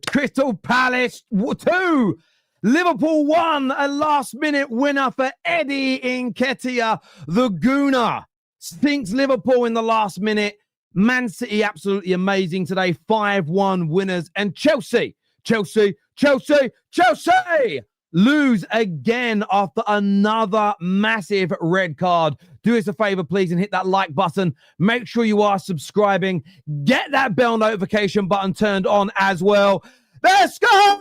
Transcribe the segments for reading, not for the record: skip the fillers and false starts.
Crystal Palace 2. Liverpool 1. A last-minute winner for Eddie Nketiah. The Gooner sinks Liverpool in the last minute. Man City absolutely amazing today. 5-1 winners. And Chelsea lose again after another massive red card. Do us a favor, please, and hit that like button. Make sure you are subscribing. Get that bell notification button turned on as well. Let's go!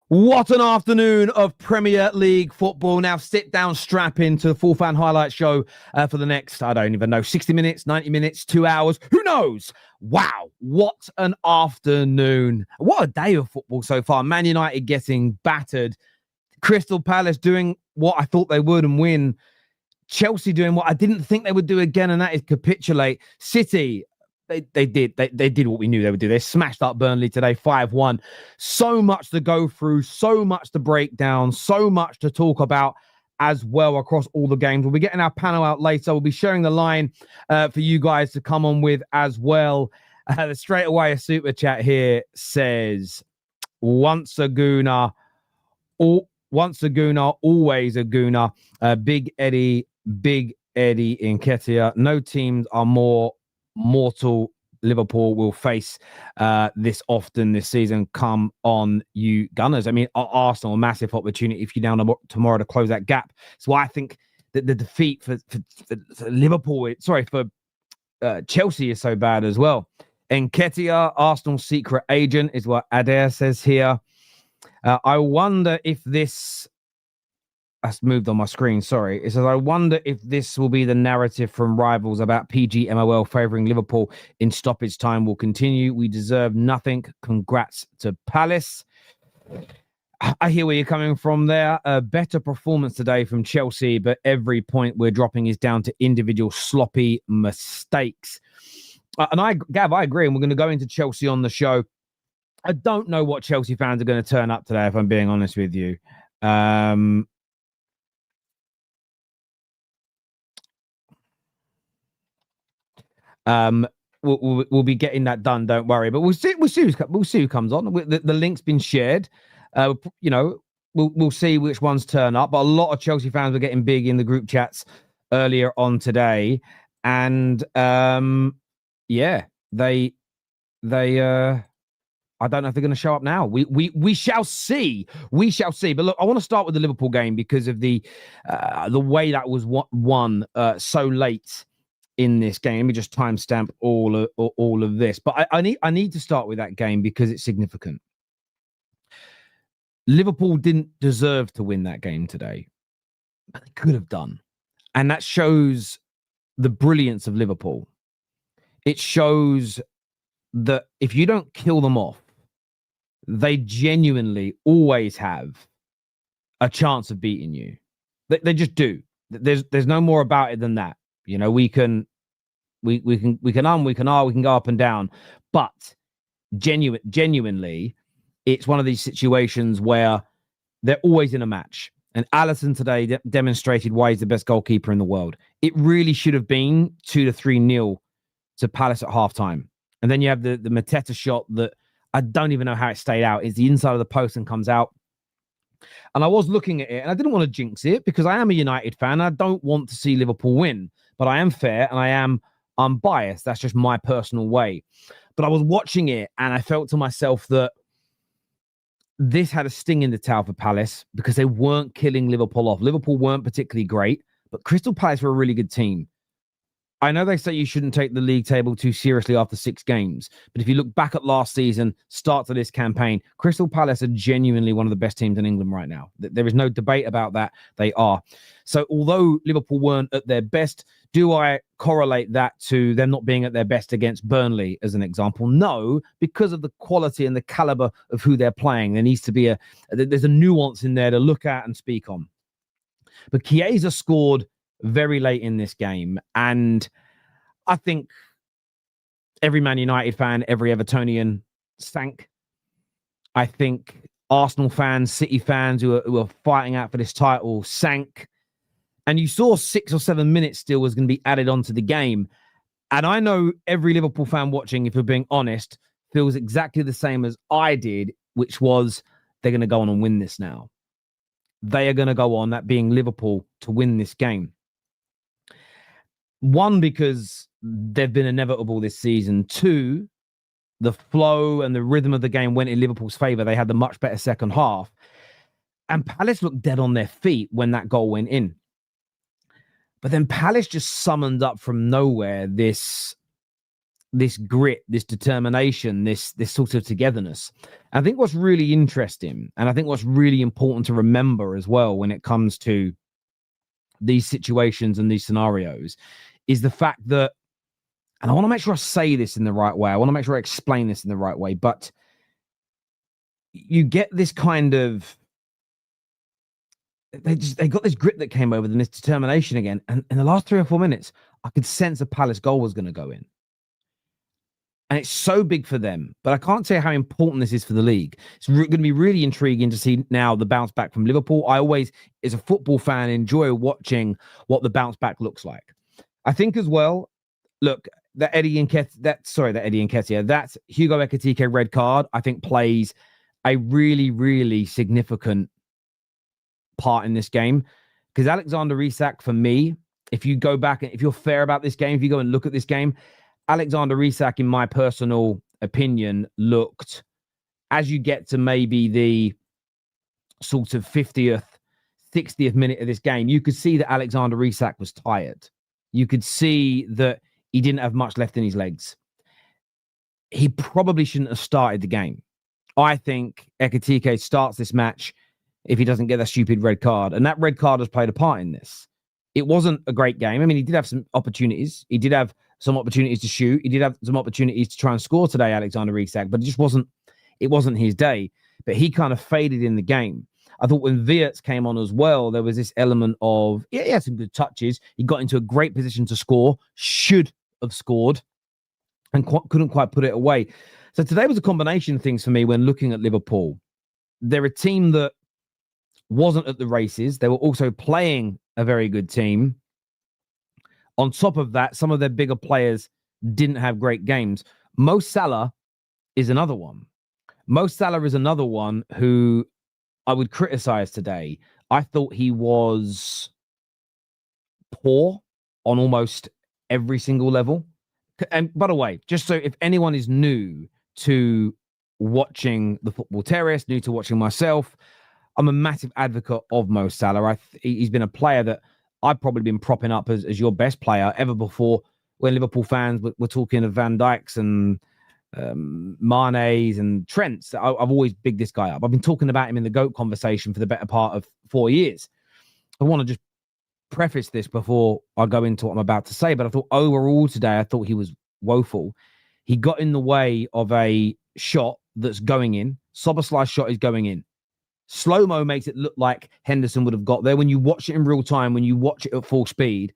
What an afternoon of Premier League football. Now sit down, strap into the Full Fan Highlight Show for the next, I don't even know, 60 minutes, 90 minutes, 2 hours. Who knows? Wow, what an afternoon. What a day of football so far. Man United getting battered. Crystal Palace doing what I thought they would and win. Chelsea doing what I didn't think they would do again, and that is capitulate. City, They did what we knew they would do. They smashed up Burnley today, 5-1. So much to go through, so much to break down, so much to talk about as well across all the games. We'll be getting our panel out later. We'll be sharing the line for you guys to come on with as well. Straight away, a super chat here says, once a Gooner, always a Gooner. Big Eddie Nketiah. No teams are more mortal Liverpool will face this often this season. Come on, you Gunners. I mean, Arsenal, a massive opportunity for you down tomorrow to close that gap. So I think that the defeat for Liverpool, for Chelsea is so bad as well. Nketiah, Arsenal's secret agent, is what Adair says here. I wonder if this... That's moved on my screen, sorry. It says, I wonder if this will be the narrative from rivals about PGMOL favouring Liverpool in stoppage time will continue. We deserve nothing. Congrats to Palace. I hear where you're coming from there. A better performance today from Chelsea, but every point we're dropping is down to individual sloppy mistakes. Gav, I agree, and we're going to go into Chelsea on the show. I don't know what Chelsea fans are going to turn up today, if I'm being honest with you. We'll be getting that done. Don't worry. But we'll see who comes on. The link's been shared. We'll see which ones turn up. But a lot of Chelsea fans were getting big in the group chats earlier on today, and they I don't know if they're going to show up now. We shall see. We shall see. But look, I want to start with the Liverpool game because of the way that was won so late in this game. Let me just timestamp all of this. But I need to start with that game because it's significant. Liverpool didn't deserve to win that game today, but they could have done. And that shows the brilliance of Liverpool. It shows that if you don't kill them off, they genuinely always have a chance of beating you. They just do. There's no more about it than that. You know, we can go up and down, but genuinely, it's one of these situations where they're always in a match. And Alisson today demonstrated why he's the best goalkeeper in the world. It really should have been 2-3-0 to Palace at halftime. And then you have the Mateta shot that I don't even know how it stayed out. It's the inside of the post and comes out. And I was looking at it, and I didn't want to jinx it because I am a United fan. I don't want to see Liverpool win, but I am fair and I am unbiased. That's just my personal way. But I was watching it, and I felt to myself that this had a sting in the tail for Palace because they weren't killing Liverpool off. Liverpool weren't particularly great, but Crystal Palace were a really good team. I know they say you shouldn't take the league table too seriously after 6 games, but if you look back at last season, start to this campaign, Crystal Palace are genuinely one of the best teams in England right now. There is no debate about that. They are. So although Liverpool weren't at their best, do I correlate that to them not being at their best against Burnley as an example? No, because of the quality and the caliber of who they're playing. There needs to be there's a nuance in there to look at and speak on. But Chiesa scored very late in this game, and I think every Man United fan, every Evertonian sank. I think Arsenal fans, City fans who are fighting out for this title sank. And you saw 6 or 7 minutes still was going to be added onto the game. And I know every Liverpool fan watching, if we're being honest, feels exactly the same as I did, which was they're going to go on and win this now. They are going to go on, that being Liverpool, to win this game. One, because they've been inevitable this season. Two, the flow and the rhythm of the game went in Liverpool's favour. They had the much better second half. And Palace looked dead on their feet when that goal went in. But then Palace just summoned up from nowhere this grit, this determination, this sort of togetherness. I think what's really interesting, and I think what's really important to remember as well when it comes to these situations and these scenarios, is the fact that, and I want to make sure I say this in the right way, I want to make sure I explain this in the right way, but you get this kind of, they got this grit that came over them, this determination again. And in the last 3 or 4 minutes, I could sense a Palace goal was going to go in. And it's so big for them. But I can't say how important this is for the league. It's going to be really intriguing to see now the bounce back from Liverpool. I always, as a football fan, enjoy watching what the bounce back looks like. I think as well, look, that Nketiah, that Hugo Ekitike red card, I think plays a really, really significant part in this game, because Alexander Isak, for me, if you go back and if you're fair about this game, if you go and look at this game, Alexander Isak, in my personal opinion, looked, as you get to maybe the sort of 50th, 60th minute of this game, you could see that Alexander Isak was tired. You could see that he didn't have much left in his legs. He probably shouldn't have started the game. I think Ekitike starts this match if he doesn't get that stupid red card. And that red card has played a part in this. It wasn't a great game. I mean, he did have some opportunities. He did have some opportunities to shoot. He did have some opportunities to try and score today, Alexander Isak, but it wasn't his day. But he kind of faded in the game. I thought when Wirtz came on as well, there was this element of, he had some good touches. He got into a great position to score, should have scored, and couldn't quite put it away. So today was a combination of things for me when looking at Liverpool. They're a team that wasn't at the races. They were also playing a very good team. On top of that, some of their bigger players didn't have great games. Mo Salah is another one. Mo Salah is another one who I would criticize today. I thought he was poor on almost every single level. And by the way, just so if anyone is new to watching the Football Terrace, new to watching myself, I'm a massive advocate of Mo Salah. He's been a player that I've probably been propping up as your best player ever before, when Liverpool fans were talking of Van Dijk's and Mane's and Trent's. I've always bigged this guy up. I've been talking about him in the GOAT conversation for the better part of 4 years. I want to just preface this before I go into what I'm about to say, but I thought overall today, I thought he was woeful. He got in the way of a shot that's going in. Szoboszlai's shot is going in. Slow-mo makes it look like Henderson would have got there. When you watch it in real time, when you watch it at full speed,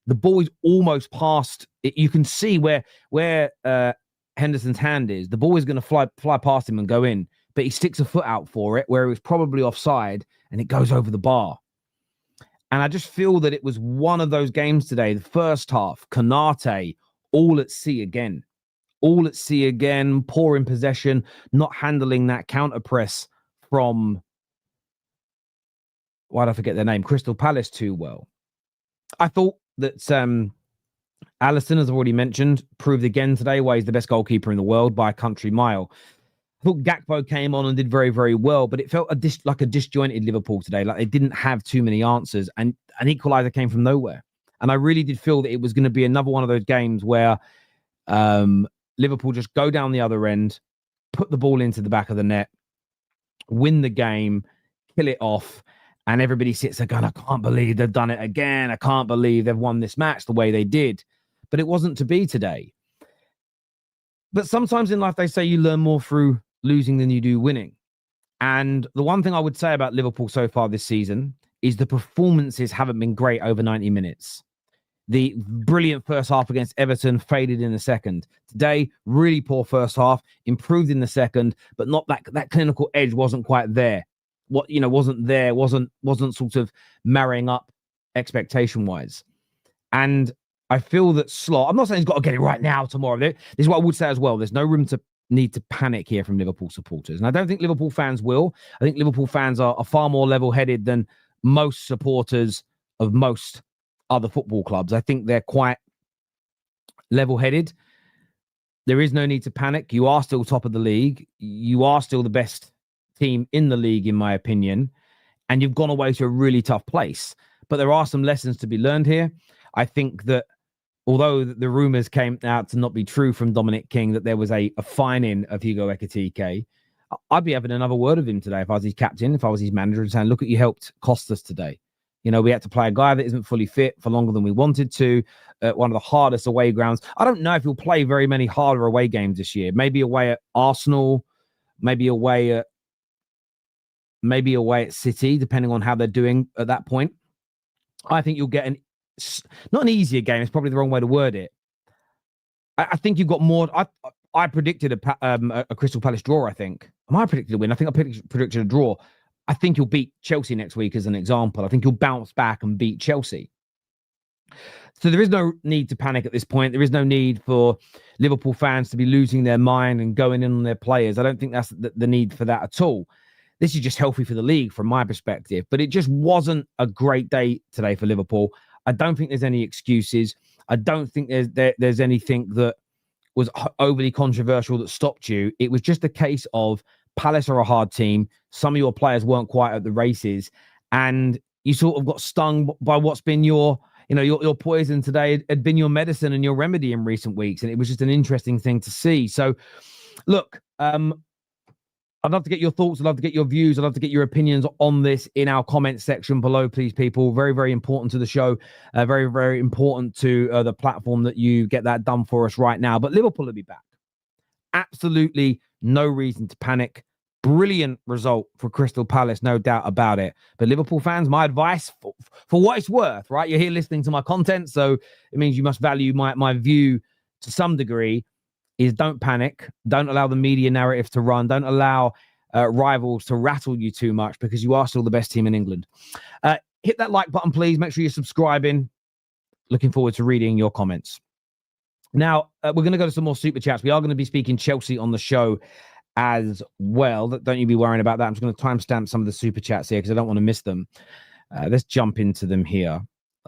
the ball is almost past it. You can see where Henderson's hand is. The ball is going to fly past him and go in, but he sticks a foot out for it where it was probably offside, and it goes over the bar. And I just feel that it was one of those games today, the first half, Konate, all at sea again. All at sea again, poor in possession, not handling that counter press from, why did I forget their name? Crystal Palace too well. I thought that Alisson, as I've already mentioned, proved again today why he's the best goalkeeper in the world by a country mile. I thought Gakpo came on and did very, very well, but it felt like a disjointed Liverpool today. Like they didn't have too many answers, and an equaliser came from nowhere. And I really did feel that it was going to be another one of those games where Liverpool just go down the other end, put the ball into the back of the net, win the game, kill it off, and everybody sits there going, I can't believe they've done it again. I can't believe they've won this match the way they did. But it wasn't to be today. But sometimes in life, they say you learn more through losing than you do winning. And the one thing I would say about Liverpool so far this season is the performances haven't been great over 90 minutes. The brilliant first half against Everton faded in the second. Today, really poor first half, improved in the second, but not that clinical edge wasn't quite there. Wasn't there, wasn't sort of marrying up expectation-wise. And I feel that Slot, I'm not saying he's got to get it right now, tomorrow. This is what I would say as well. There's no room to need to panic here from Liverpool supporters. And I don't think Liverpool fans will. I think Liverpool fans are far more level-headed than most supporters of most other football clubs. I think they're quite level-headed. There is no need to panic. You are still top of the league. You are still the best team in the league, in my opinion. And you've gone away to a really tough place. But there are some lessons to be learned here. I think that although the rumours came out to not be true from Dominic King, that there was a fine-in of Hugo Nketiah, I'd be having another word of him today if I was his captain, if I was his manager, and saying, look what you helped cost us today. We had to play a guy that isn't fully fit for longer than we wanted to, one of the hardest away grounds. I don't know if he'll play very many harder away games this year. Maybe away at Arsenal, maybe away at City, depending on how they're doing at that point. I think you'll get not an easier game. It's probably the wrong way to word it. I think you've got more. I predicted a Crystal Palace draw, I think. I predicted a win. I think I predicted a draw. I think you'll beat Chelsea next week as an example. I think you'll bounce back and beat Chelsea. So there is no need to panic at this point. There is no need for Liverpool fans to be losing their mind and going in on their players. I don't think that's the need for that at all. This is just healthy for the league from my perspective. But it just wasn't a great day today for Liverpool. I don't think there's any excuses. I don't think there's anything that was overly controversial that stopped you. It was just a case of Palace are a hard team. Some of your players weren't quite at the races, and you sort of got stung by what's been your poison today had been your medicine and your remedy in recent weeks. And it was just an interesting thing to see. So look, I'd love to get your thoughts. I'd love to get your views. I'd love to get your opinions on this in our comment section below, please, people. Very, very important to the show. Very, very important to the platform that you get that done for us right now. But Liverpool will be back. Absolutely no reason to panic. Brilliant result for Crystal Palace, no doubt about it. But Liverpool fans, my advice for what it's worth, right? You're here listening to my content, so it means you must value my view to some degree, is don't panic. Don't allow the media narrative to run. Don't allow rivals to rattle you too much, because you are still the best team in England. Hit that like button, please. Make sure you're subscribing. Looking forward to reading your comments. Now, we're going to go to some more super chats. We are going to be speaking Chelsea on the show as well. Don't you be worrying about that. I'm just going to timestamp some of the super chats here because I don't want to miss them. Let's jump into them here.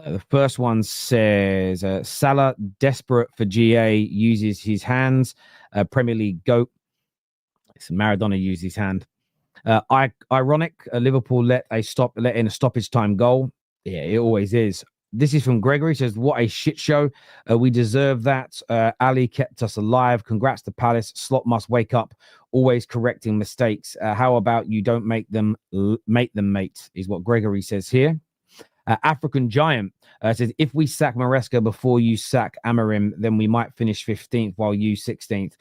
The first one says, Salah, desperate for GA, uses his hands. Premier League GOAT. It's Maradona used his hand. Ironic, Liverpool let in a stoppage time goal. Yeah, it always is. This is from Gregory. Says, what a shit show. We deserve that. Ali kept us alive. Congrats to Palace. Slot must wake up. Always correcting mistakes. How about you don't make them mate, is what Gregory says here. African Giant says, if we sack Maresca before you sack Amarim, then we might finish 15th while you 16th.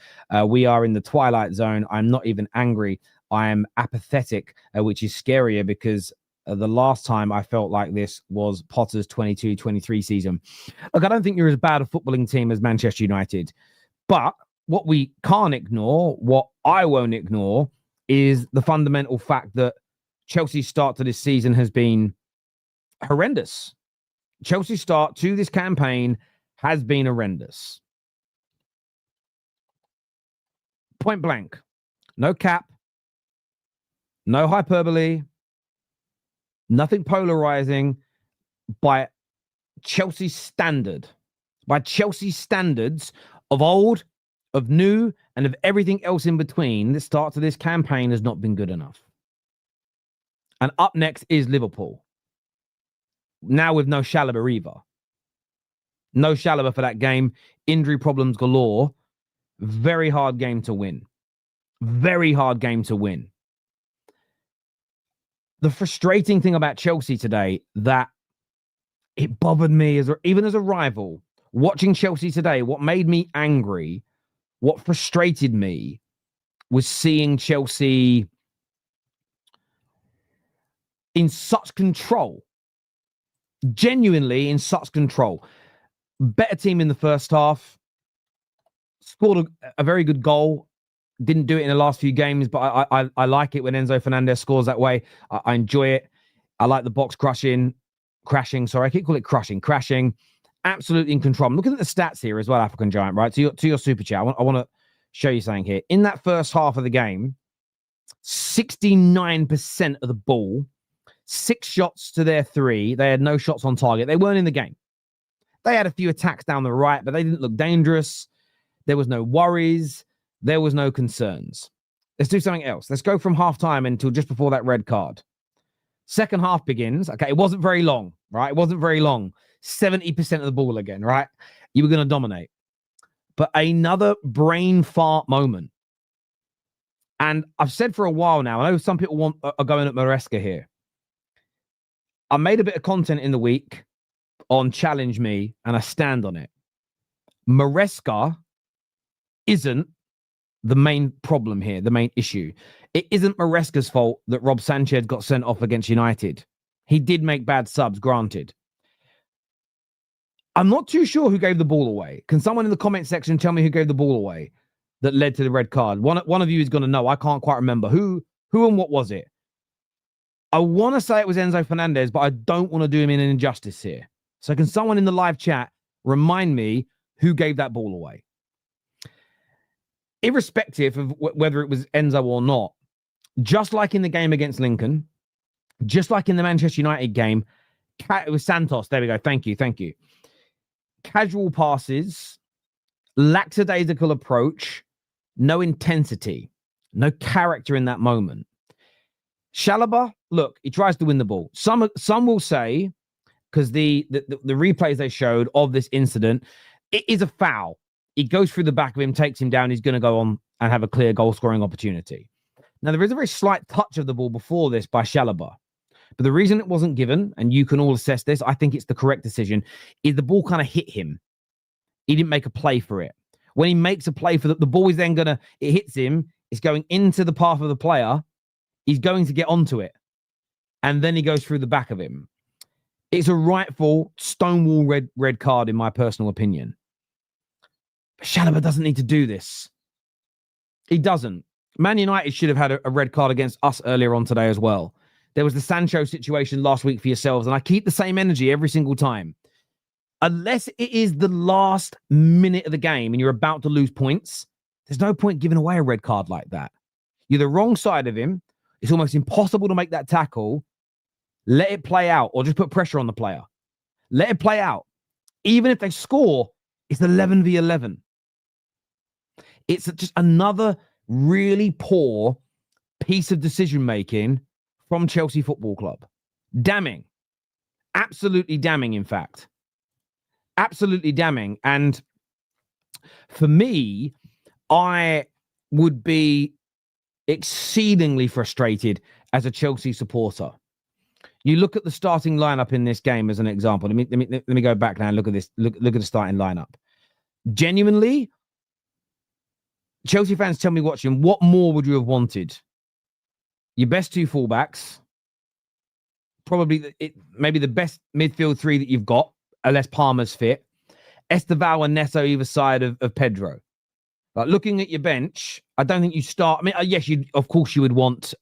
We are in the twilight zone. I'm not even angry. I am apathetic, which is scarier because the last time I felt like this was Potter's 22-23 season. Look, I don't think you're as bad a footballing team as Manchester United. But what we can't ignore, what I won't ignore, is the fundamental fact that Chelsea's start to this season has been horrendous. Chelsea's start to this campaign has been horrendous. Point blank. No cap. No hyperbole. Nothing polarizing. By Chelsea's standard. By Chelsea's standards of old, of new, and of everything else in between, the start to this campaign has not been good enough. And up next is Liverpool. Now with no Chalobah either. No Chalobah for that game. Injury problems galore. Very hard game to win. Very hard game to win. The frustrating thing about Chelsea today, that it bothered me even as a rival, watching Chelsea today, what made me angry, what frustrated me, was seeing Chelsea in such control. Genuinely in such control. Better team in the first half. Scored a very good goal. Didn't do it in the last few games, but I like it when Enzo Fernandez scores that way. I enjoy it. I like the box crashing. Sorry, I keep calling it crashing. Absolutely in control. I'm looking at the stats here as well, African Giant, right? To your super chat. I want to show you something here. In that first half of the game, 69% of the ball, 6 shots to their 3. They had no shots on target. They weren't in the game. They had a few attacks down the right, but they didn't look dangerous. There was no worries. There was no concerns. Let's do something else. Let's go from halftime until just before that red card. Second half begins. Okay, it wasn't very long, right? It wasn't very long. 70% of the ball again, right? You were going to dominate. But another brain fart moment. And I've said for a while now, I know some people are going at Maresca here. I made a bit of content in the week on Challenge Me, and I stand on it. Maresca isn't the main problem here, the main issue. It isn't Maresca's fault that Rob Sanchez got sent off against United. He did make bad subs, granted. I'm not too sure who gave the ball away. Can someone in the comment section tell me who gave the ball away that led to the red card? One of you is going to know. I can't quite remember. Who and what was it? I want to say it was Enzo Fernandez, but I don't want to do him an injustice here. So can someone in the live chat remind me who gave that ball away? Irrespective of whether it was Enzo or not, just like in the game against Lincoln, just like in the Manchester United game, it was Santos. There we go. Thank you. Casual passes, lackadaisical approach, no intensity, no character in that moment. Chalobah, look, he tries to win the ball. Some will say, because the replays they showed of this incident, it is a foul. He goes through the back of him, takes him down. He's going to go on and have a clear goal-scoring opportunity. Now, there is a very slight touch of the ball before this by Chalobah. But the reason it wasn't given, and you can all assess this, I think it's the correct decision, is the ball kind of hit him. He didn't make a play for it. When he makes a play for the ball is then it hits him, it's going into the path of the player, he's going to get onto it. And then he goes through the back of him. It's a rightful stonewall red card, in my personal opinion. But Chalobah doesn't need to do this. He doesn't. Man United should have had a red card against us earlier on today as well. There was the Sancho situation last week for yourselves, and I keep the same energy every single time. Unless it is the last minute of the game and you're about to lose points, there's no point giving away a red card like that. You're the wrong side of him. It's almost impossible to make that tackle. Let it play out, or just put pressure on the player. Let it play out. Even if they score, it's 11v11. It's just another really poor piece of decision-making from Chelsea Football Club. Damning. Absolutely damning, in fact. Absolutely damning. And for me, I would be exceedingly frustrated as a Chelsea supporter. You look at the starting lineup in this game as an example. Let me go back now and look at this. Look at the starting lineup. Genuinely, Chelsea fans, tell me watching, what more would you have wanted? Your best 2 fullbacks, probably maybe the best midfield 3 that you've got, unless Palmer's fit. Esteval and Neto either side of Pedro. Like, looking at your bench, I don't think you start. I mean, yes, of course you would want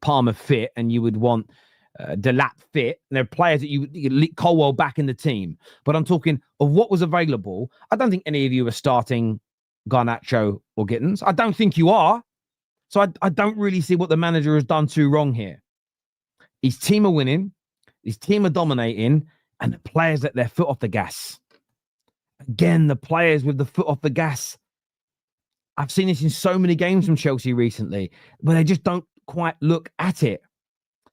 Palmer fit, and you would want Delap fit. And there are players that you would Colwell back in the team. But I'm talking of what was available. I don't think any of you are starting Garnacho or Gittins. I don't think you are. So I don't really see what the manager has done too wrong here. His team are winning. His team are dominating. And the players let their foot off the gas. Again, the players with the foot off the gas. I've seen this in so many games from Chelsea recently, where they just don't quite look at it.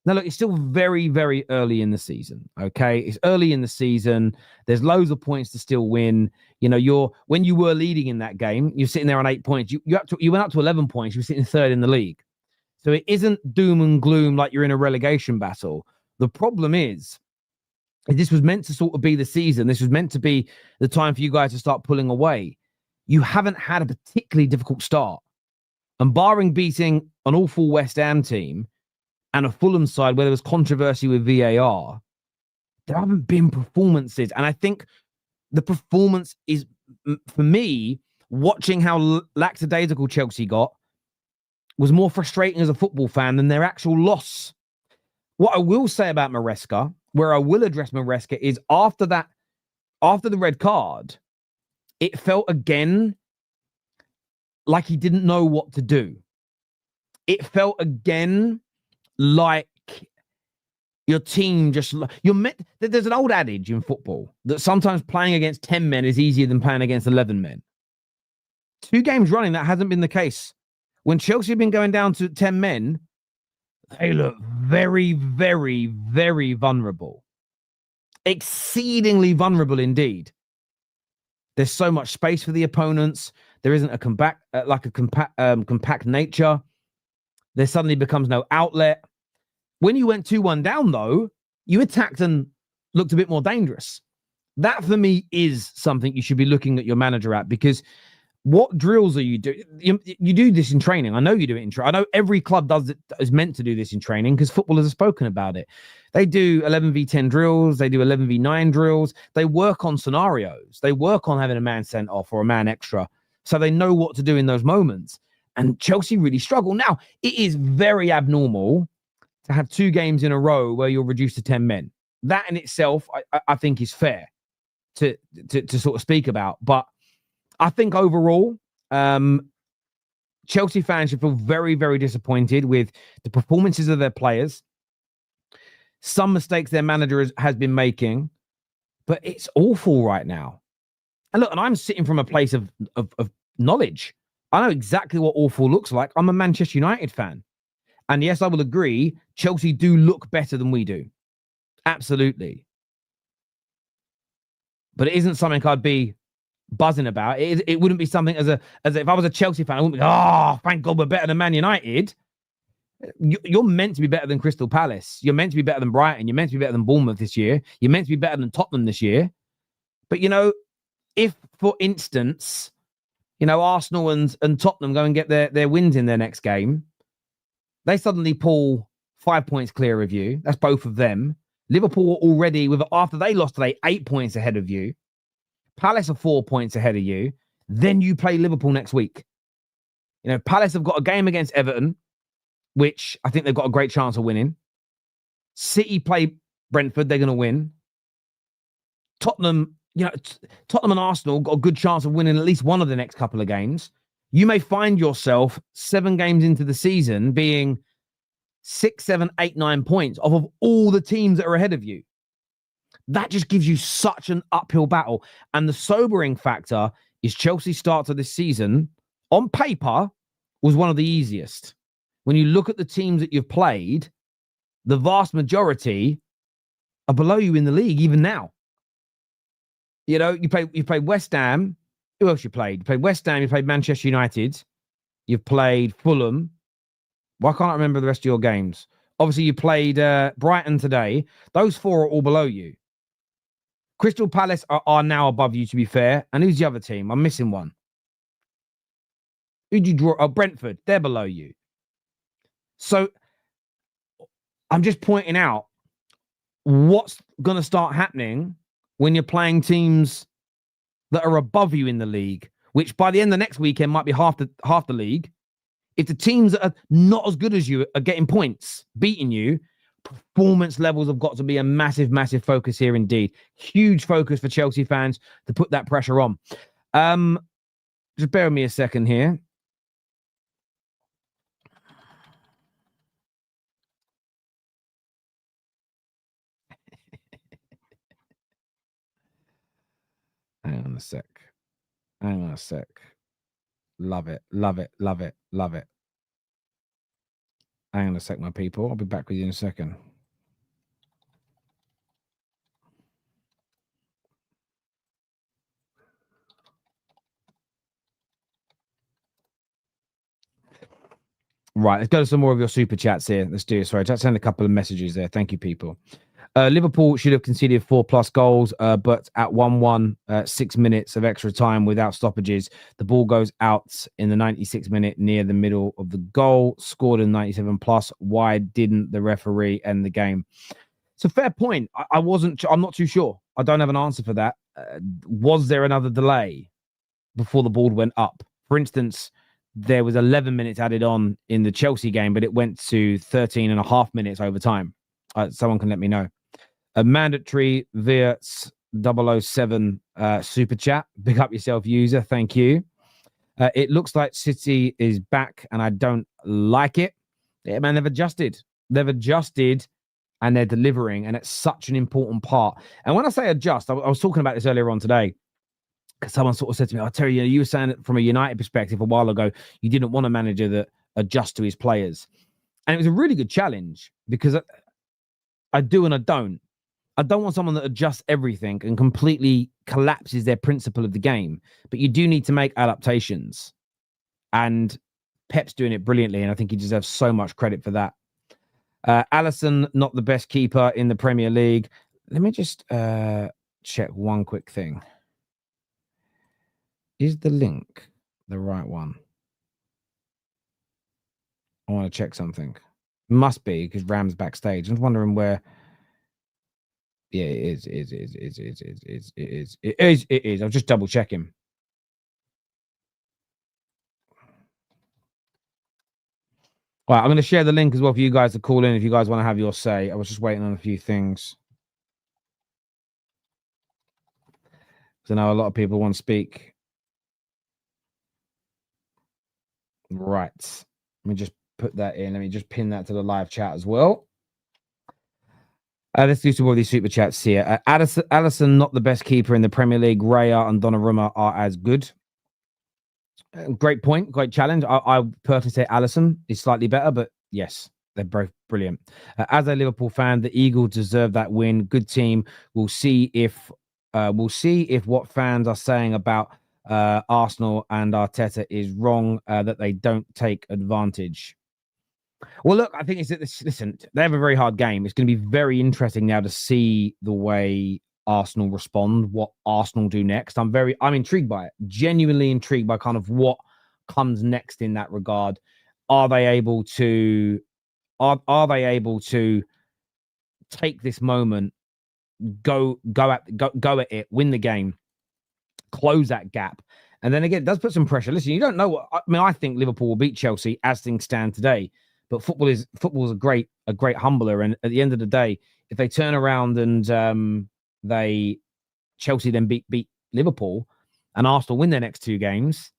Now, look, it's still very, very early in the season, okay? It's early in the season. There's loads of points to still win. You know, when you were leading in that game, you're sitting there on 8 points. You went up to 11 points. You were sitting third in the league. So it isn't doom and gloom like you're in a relegation battle. The problem is this was meant to sort of be the season. This was meant to be the time for you guys to start pulling away. You haven't had a particularly difficult start. And barring beating an awful West Ham team and a Fulham side where there was controversy with VAR, there haven't been performances. And I think the performance is, for me, watching how lackadaisical Chelsea got was more frustrating as a football fan than their actual loss. What I will say about Maresca, where I will address Maresca, is after the red card, it felt again like he didn't know what to do. It felt again like your team just, there's an old adage in football that sometimes playing against 10 men is easier than playing against 11 men. 2 games running, that hasn't been the case. When Chelsea have been going down to 10 men, they look very, very, very vulnerable. Exceedingly vulnerable indeed. There's so much space for the opponents. There isn't a compact nature. There suddenly becomes no outlet. When you went 2-1 down, though, you attacked and looked a bit more dangerous. That, for me, is something you should be looking at your manager at, because what drills are you doing? You do this in training. I know you do it in training. I know every club is meant to do this in training because footballers have spoken about it. They do 11v10 drills. They do 11v9 drills. They work on scenarios. They work on having a man sent off or a man extra, so they know what to do in those moments. And Chelsea really struggle. Now, it is very abnormal to have 2 games in a row where you're reduced to 10 men. That in itself, I think, is fair to sort of speak about. But I think overall, Chelsea fans should feel very, very disappointed with the performances of their players, some mistakes their manager has been making, but it's awful right now. And look, and I'm sitting from a place of knowledge. I know exactly what awful looks like. I'm a Manchester United fan. And yes, I will agree, Chelsea do look better than we do. Absolutely. But it isn't something I'd be buzzing about. It wouldn't be something as if I was a Chelsea fan, I wouldn't be, oh, thank God we're better than Man United. You're meant to be better than Crystal Palace. You're meant to be better than Brighton. You're meant to be better than Bournemouth this year. You're meant to be better than Tottenham this year. But, if, for instance, Arsenal and Tottenham go and get their wins in their next game, they suddenly pull 5 points clear of you. That's both of them. Liverpool are already, after they lost today, 8 points ahead of you. Palace are 4 points ahead of you. Then you play Liverpool next week. Palace have got a game against Everton, which I think they've got a great chance of winning. City play Brentford, they're going to win. Tottenham and Arsenal got a good chance of winning at least one of the next couple of games. You may find yourself 7 games into the season being 6, 7, 8, 9 points off of all the teams that are ahead of you. That just gives you such an uphill battle. And the sobering factor is Chelsea's start to this season, on paper, was one of the easiest. When you look at the teams that you've played, the vast majority are below you in the league, even now. You played West Ham. Who else you played? You played West Ham, you played Manchester United, you've played Fulham. Why can't I remember the rest of your games? Obviously, you played Brighton today. Those 4 are all below you. Crystal Palace are now above you, to be fair. And who's the other team? I'm missing one. Who'd you draw? Oh, Brentford. They're below you. So I'm just pointing out what's going to start happening when you're playing teams that are above you in the league, which by the end of next weekend might be half the league. If the teams that are not as good as you are getting points, beating you, performance levels have got to be a massive, massive focus here indeed. Huge focus for Chelsea fans to put that pressure on. Just bear with me a second here. Hang on a sec. Love it. Hang on a sec, my people. I'll be back with you in a second. Right, let's go to some more of your super chats here. Let's do it. Sorry, just send a couple of messages there. Thank you, people. Liverpool should have conceded 4+ goals, but at 1-1, 6 minutes of extra time without stoppages, the ball goes out in the 96th minute near the middle of the goal, scored in 97+. Why didn't the referee end the game? It's a fair point. I'm not too sure. I don't have an answer for that. Was there another delay before the ball went up? For instance, there was 11 minutes added on in the Chelsea game, but it went to 13 and a half minutes over time. Someone can let me know. A mandatory via 007 super chat. Big up yourself, user. Thank you. It looks like City is back, and I don't like it. Yeah, man, they've adjusted. And they're delivering, and it's such an important part. And when I say adjust, I was talking about this earlier on today, because someone sort of said to me, "Oh, Terry, you were saying it from a United perspective a while ago. You didn't want a manager that adjusts to his players," and it was a really good challenge, because I do and I don't. I don't want someone that adjusts everything and completely collapses their principle of the game, but you do need to make adaptations, and Pep's doing it brilliantly, and I think he deserves so much credit for that. Alisson, not the best keeper in the Premier League. Let me just check one quick thing. Is the link the right one? I want to check something. Must be, because Ram's backstage. I'm wondering where. Yeah, it is. I'll just double check him. All right, I'm going to share the link as well for you guys to call in if you guys want to have your say. I was just waiting on a few things. So now a lot of people want to speak. Right. Let me just put that in. Let me just pin that to the live chat as well. Let's do some more of these super chats here. Alisson, not the best keeper in the Premier League. Raya and Donnarumma are as good. Great point. Great challenge. I personally say Alisson is slightly better, but yes, they're both brilliant. As a Liverpool fan, the Eagles deserve that win. Good team. We'll see if what fans are saying about Arsenal and Arteta is wrong, that they don't take advantage. Well, look, I think listen, they have a very hard game. It's going to be very interesting now to see the way Arsenal respond, what Arsenal do next. I'm intrigued by it, genuinely intrigued by kind of what comes next in that regard. Are they able to take this moment, go at it, win the game, close that gap? And then again, it does put some pressure. Listen, you don't know what I think Liverpool will beat Chelsea as things stand today. But football is a great humbler, and at the end of the day, if they turn around and Chelsea then beat Liverpool, and Arsenal win their next two games,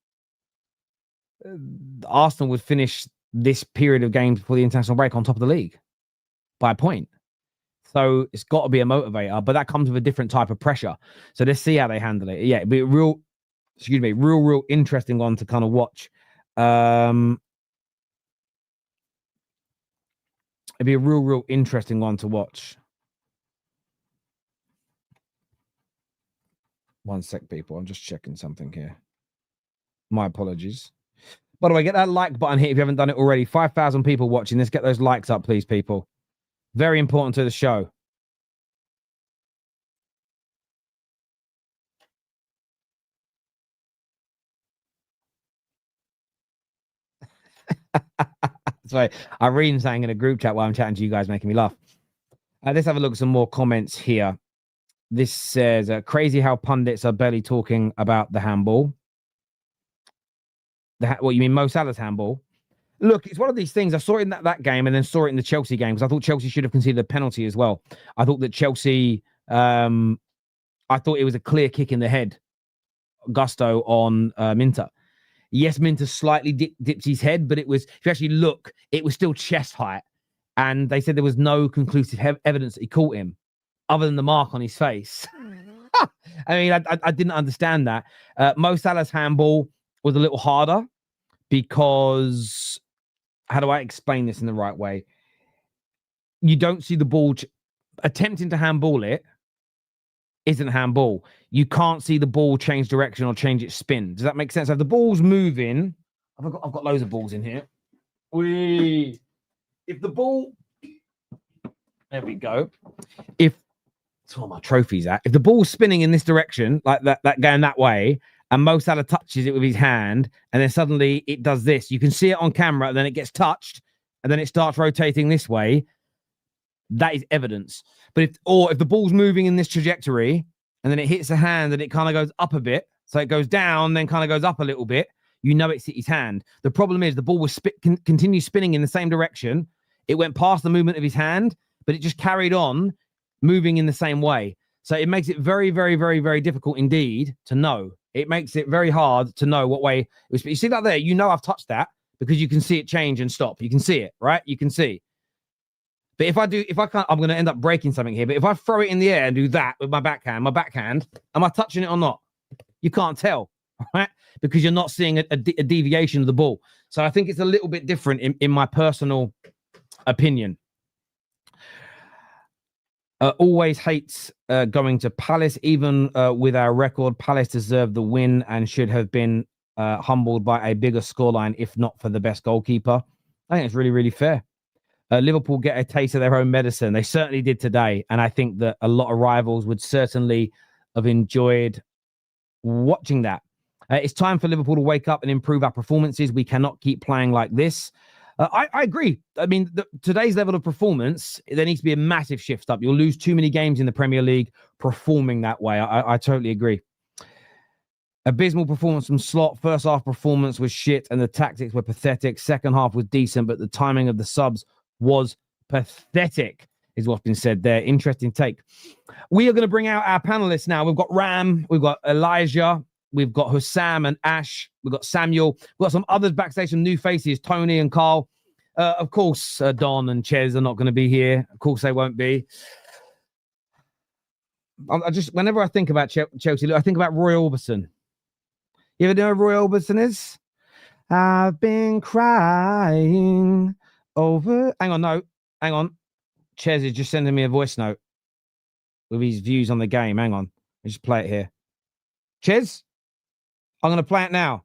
Arsenal would finish this period of games before the international break on top of the league by a point. So it's got to be a motivator, but that comes with a different type of pressure. So let's see how they handle it. Yeah, it'd be a real interesting one to kind of watch. It'd be a real interesting one to watch. One sec, people. I'm just checking something here. My apologies. By the way, get that like button here if you haven't done it already. 5,000 people watching. Let's get those likes up, please, people. Very important to the show. Sorry, Irene's saying in a group chat while I'm chatting to you guys, making me laugh. Let's have a look at some more comments here. This says, crazy how pundits are barely talking about the handball. What you mean, Mo Salah's handball? Look, it's one of these things. I saw it in that game and then saw it in the Chelsea game, because I thought Chelsea should have conceded a penalty as well. I thought that Chelsea, I thought it was a clear kick in the head, Gusto on Minter. Yes, Minter slightly dipped his head, but it was, if you actually look, it was still chest height. And they said there was no conclusive evidence that he caught him, other than the mark on his face. I mean, I didn't understand that. Mo Salah's handball was a little harder because, how do I explain this in the right way? You don't see the ball attempting to handball it isn't handball. You can't see the ball change direction or change its spin. Does that make sense? If the ball's moving, I've got loads of balls in here. If the ball, there we go. That's where my trophy's at. If the ball's spinning in this direction, like that going that way, and Mo Salah touches it with his hand, and then suddenly it does this, you can see it on camera, and then it gets touched, and then it starts rotating this way. that is evidence. But if the ball's moving in this trajectory and then it hits a hand and it kind of goes up a bit, so it goes down, then kind of goes up a little bit, you know it's City's hand. The problem is the ball was continue spinning in the same direction. It went past the movement of his hand, but it just carried on moving in the same way. So it makes it very, very, very, very difficult indeed to know. It makes it very hard to know what way it was. You see that there? You know I've touched that because you can see it change and stop. You can see it, right? You can see. But if I can't, I'm going to end up breaking something here. But if I throw it in the air and do that with my backhand, am I touching it or not? You can't tell, right? Because you're not seeing a deviation of the ball. So I think it's a little bit different in my personal opinion. Always hates going to Palace. Even with our record, Palace deserved the win and should have been humbled by a bigger scoreline, if not for the best goalkeeper. I think it's really, really fair. Liverpool get a taste of their own medicine. They certainly did today. And I think that a lot of rivals would certainly have enjoyed watching that. It's time for Liverpool to wake up and improve our performances. We cannot keep playing like this. I agree. I mean, today's level of performance, there needs to be a massive shift up. You'll lose too many games in the Premier League performing that way. I totally agree. Abysmal performance from Slot. First half performance was shit and the tactics were pathetic. Second half was decent, but the timing of the subs was pathetic, is what's been said there. Interesting take. We are going to bring out our panelists now. We've got Ram, we've got Elijah, we've got Husam and Ash, we've got Samuel, we've got some others backstage, some new faces, Tony and Carl. Of course, Don and Ches are not going to be here. Of course, they won't be. Whenever I think about Chelsea, I think about Roy Orbison. You ever know who Roy Orbison is? I've been crying over. Hang on. Ches is just sending me a voice note with his views on the game. Hang on. I'll just play it here. Ches, I'm going to play it now.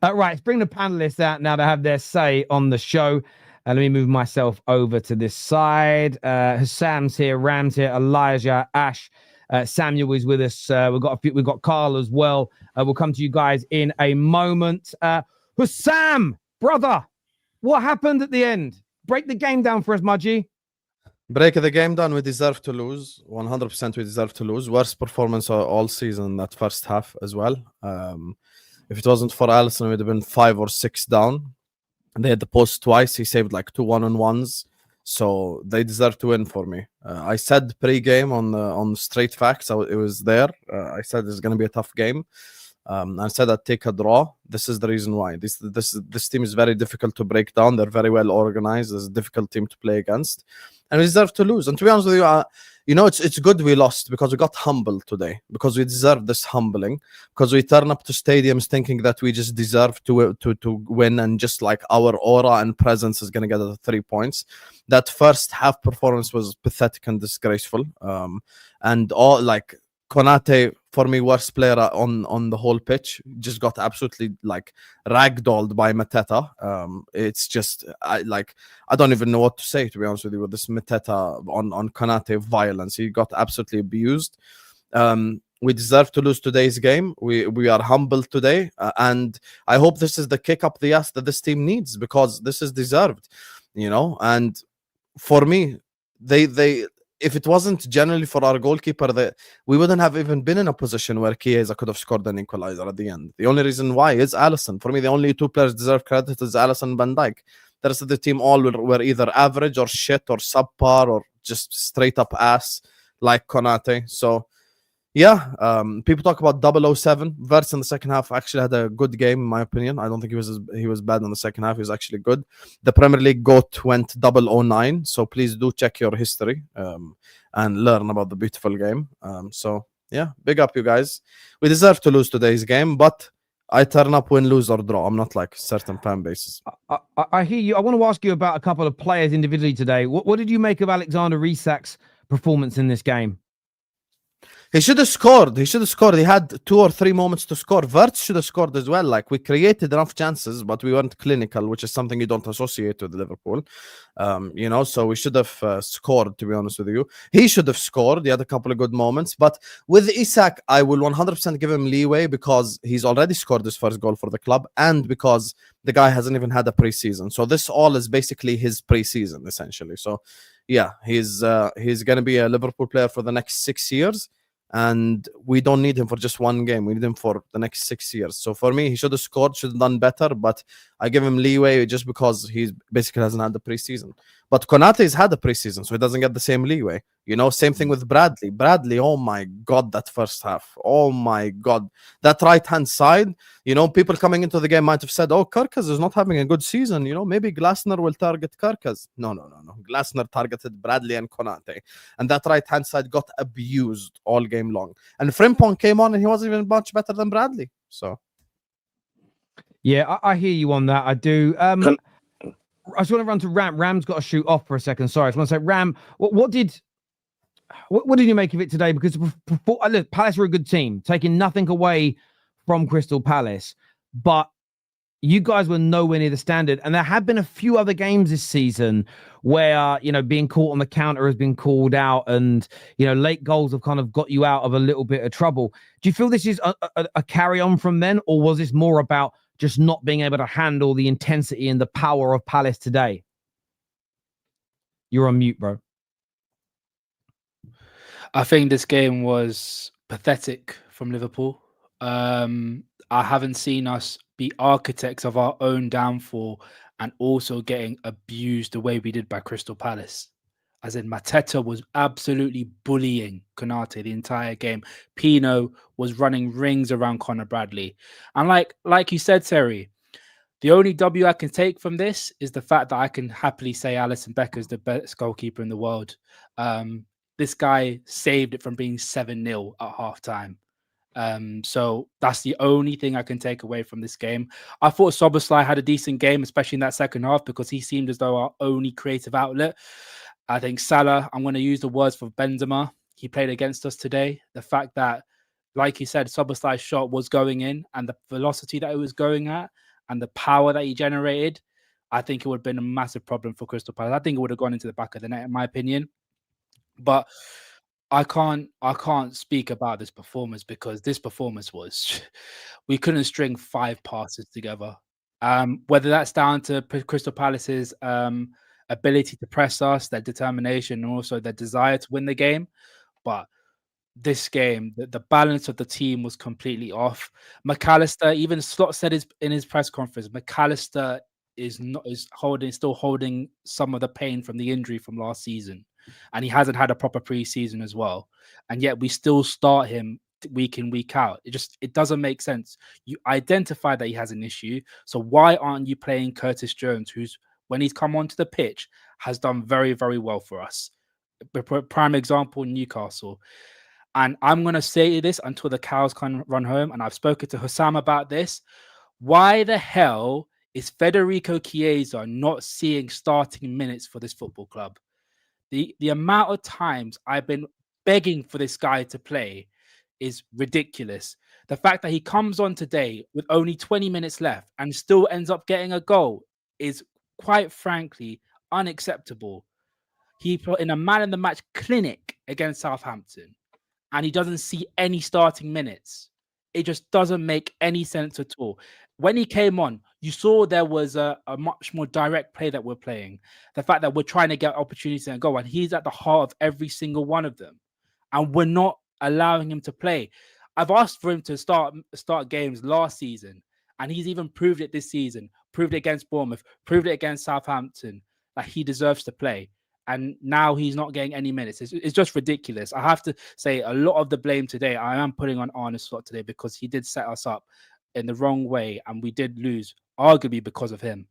Right, let's bring the panelists out now to have their say on the show. Let me move myself over to this side. Hassam's here, Ram's here, Elijah, Ash, Samuel is with us. We've got Carl as well. We'll come to you guys in a moment. Husam, brother, what happened at the end? Break the game down for us, Mudgy. Break the game down. We deserve to lose. 100% we deserve to lose. Worst performance all season, that first half as well. If it wasn't for Alisson, it would have been 5 or 6 down. They had the post twice. He saved like 2 1-on-1s. So they deserve to win for me. I said pre-game on Straight Facts, it was there. I said it's going to be a tough game. I said I'd take a draw. This is the reason why. This team is very difficult to break down. They're very well organized. It's a difficult team to play against. And we deserve to lose. And to be honest with you, it's good we lost because we got humbled today. Because we deserve this humbling. Because we turn up to stadiums thinking that we just deserve to win. And just like our aura and presence is going to get the 3 points. That first half performance was pathetic and disgraceful. And all like Konate, for me, worst player on the whole pitch, just got absolutely like ragdolled by Mateta. It's just I don't even know what to say, to be honest with you, with this Mateta on Konate violence. He got absolutely abused. We deserve to lose today's game. We are humbled today, and I hope this is the kick up the ass that this team needs, because this is deserved, And for me, they if it wasn't generally for our goalkeeper, we wouldn't have even been in a position where Chiesa could have scored an equalizer at the end. The only reason why is Alisson. For me, the only 2 players deserve credit is Alisson and Van Dijk. The rest of the team all were either average or shit or subpar or just straight up ass like Konate. So, yeah, people talk about 007. Verts in the second half actually had a good game, in my opinion. I don't think he was bad in the second half. He was actually good. The Premier League GOAT went 009. So please do check your history and learn about the beautiful game. So, yeah, big up, you guys. We deserve to lose today's game, but I turn up, win, lose, or draw. I'm not like certain fan bases. I hear you. I want to ask you about a couple of players individually today. What did you make of Alexander Isak's performance in this game? He should have scored. He had 2 or 3 moments to score. Wirtz should have scored as well. Like, we created enough chances, but we weren't clinical, which is something you don't associate with Liverpool. You know, so we should have scored, to be honest with you. He should have scored. He had a couple of good moments. But with Isak, I will 100% give him leeway because he's already scored his first goal for the club and because the guy hasn't even had a preseason. So this all is basically his preseason, essentially. So, yeah, he's going to be a Liverpool player for the next 6 years. And we don't need him for just one game. We need him for the next 6 years. So for me, he should have scored, should have done better, but I give him leeway just because he basically hasn't had the preseason. But Konate's had the preseason, so he doesn't get the same leeway. You know, same thing with Bradley. Bradley, oh my God, that first half. Oh my God. That right-hand side, you know, people coming into the game might have said, oh, Kirkaz is not having a good season. You know, maybe Glasner will target Kirkaz. No. Glasner targeted Bradley and Konate. And that right-hand side got abused all game long. And Frimpong came on and he wasn't even much better than Bradley. So. Yeah, I hear you on that. I do. I just want to run to Ram. Ram's got to shoot off for a second. Sorry, I just want to say, Ram, what did you make of it today? Because look, Palace were a good team, taking nothing away from Crystal Palace, but you guys were nowhere near the standard. And there have been a few other games this season where, you know, being caught on the counter has been called out and, you know, late goals have kind of got you out of a little bit of trouble. Do you feel this is a carry on from then, or was this more about just not being able to handle the intensity and the power of Palace today? You're on mute, bro. I think this game was pathetic from Liverpool. I haven't seen us be architects of our own downfall and also getting abused the way we did by Crystal Palace. As in, Mateta was absolutely bullying Konate the entire game. Pino was running rings around Conor Bradley. And like you said, Terry, the only W I can take from this is the fact that I can happily say Alisson Becker is the best goalkeeper in the world. This guy saved it from being 7-0 at halftime. So that's the only thing I can take away from this game. I thought Szoboszlai had a decent game, especially in that second half, because he seemed as though our only creative outlet. I think Salah, I'm going to use the words for Benzema. He played against us today. The fact that, like you said, Szoboszlai's shot was going in and the velocity that it was going at and the power that he generated, I think it would have been a massive problem for Crystal Palace. I think it would have gone into the back of the net, in my opinion. But I can't speak about this performance because this performance was, we couldn't string 5 passes together. Whether that's down to Crystal Palace's ability to press us, their determination, and also their desire to win the game. But this game, the balance of the team was completely off. McAllister, even Slot said in his press conference, McAllister is still holding some of the pain from the injury from last season. And he hasn't had a proper preseason as well. And yet we still start him week in, week out. It doesn't make sense. You identify that he has an issue. So why aren't you playing Curtis Jones, who's, when he's come onto the pitch, has done very, very well for us? Prime example, Newcastle. And I'm going to say this until the cows can run home. And I've spoken to Husam about this. Why the hell is Federico Chiesa not seeing starting minutes for this football club? The amount of times I've been begging for this guy to play is ridiculous. The fact that he comes on today with only 20 minutes left and still ends up getting a goal is, quite frankly, unacceptable. He put in a man in the match clinic against Southampton and he doesn't see any starting minutes. It just doesn't make any sense at all. When he came on, you saw there was a much more direct play that we're playing. The fact that we're trying to get opportunities and go, and he's at the heart of every single one of them. And we're not allowing him to play. I've asked for him to start games last season, and he's even proved it this season. Proved it against Bournemouth, proved it against Southampton, that he deserves to play. And now he's not getting any minutes. It's just ridiculous. I have to say a lot of the blame today, I am putting on Arne Slot today because he did set us up in the wrong way and we did lose, arguably because of him.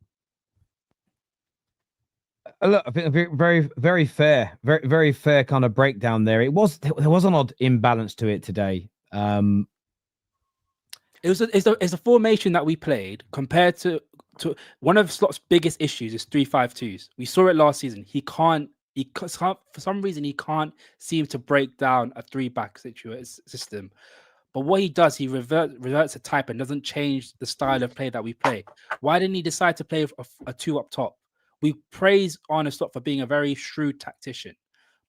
Look, I think very, very fair, very, very fair kind of breakdown there. There was an odd imbalance to it today. It's a formation that we played compared to one of Slot's biggest issues is 3-5-2s. We saw it last season. He can't For some reason, he can't seem to break down a 3-back system. But what he does, he reverts a type and doesn't change the style of play that we play. Why didn't he decide to play a 2 up top? We praise Arne Slot for being a very shrewd tactician,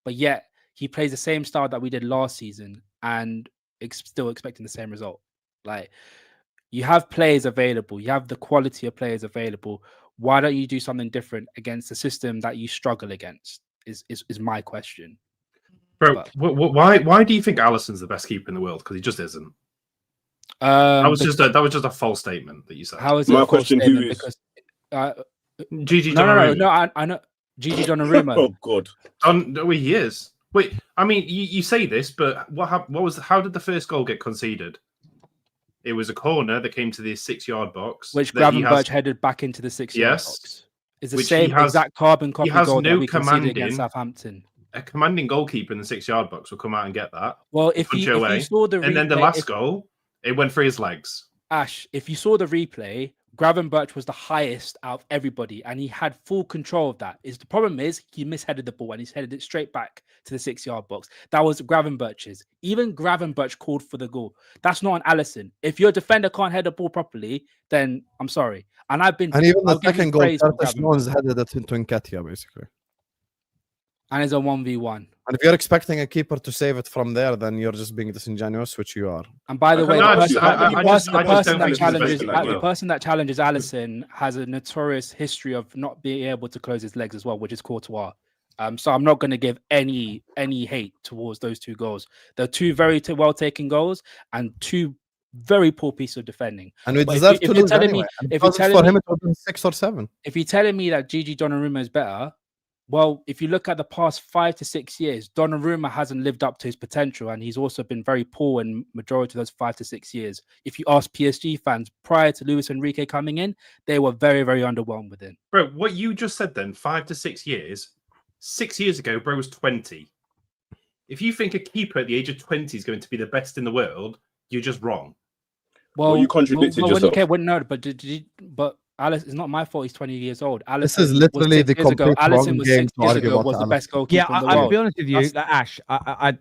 but yet he plays the same style that we did last season and still expecting the same result. Like, you have players available, you have the quality of players available. Why don't you do something different against the system that you struggle against? Is my question. Bro, why do you think Alisson's the best keeper in the world? Because he just isn't. That was just a false statement that you said. How is it My a false question? statement? Who is? Because Gigi no, Donnarumma. I know Gigi Donnarumma. Oh God. Well, he is. Wait, I mean, you say this, but how did the first goal get conceded? It was a corner that came to the 6-yard box, which Gravenberch headed back into the 6-yard box. It's the same exact carbon copy goal that we conceded against Southampton. A commanding goalkeeper in the 6-yard box will come out and get that. Well, if you saw the replay, and then the last goal, it went through his legs. Ash, if you saw the replay, Gravenberch was the highest out of everybody, and he had full control of that. The problem is he misheaded the ball and he's headed it straight back to the 6-yard box. That was Gravenberch's. Even Gravenberch called for the goal. That's not an Alisson. If your defender can't head the ball properly, then I'm sorry. And even the second goal, Curtis Jones headed it into Nketiah, basically. And it's a 1v1. And if you're expecting a keeper to save it from there, then you're just being disingenuous, which you are. And by the way, the person that challenges Alisson has a notorious history of not being able to close his legs as well, which is Courtois. So I'm not going to give any hate towards those 2 goals. They're 2 very well taken goals and 2 very poor pieces of defending. And we deserve to lose anyway. If you're telling me, it would have been 6 or 7. If you're telling me that Gigi Donnarumma is better, well, if you look at the past 5 to 6 years, Donnarumma hasn't lived up to his potential, and he's also been very poor in majority of those 5 to 6 years. If you ask PSG fans prior to Luis Enrique coming in, they were very, very underwhelmed with him. Bro, what you just said then, 5 to 6 years, 6 years ago, bro was 20. If you think a keeper at the age of 20 is going to be the best in the world, you're just wrong. Well, you contradicted yourself. But Alice, it's not my fault. He's 20 years old. Alisson this is literally the complete Alisson was 6 years ago. Was the Alisson. best goalkeeper in the world. I'll be honest with you, Ash. I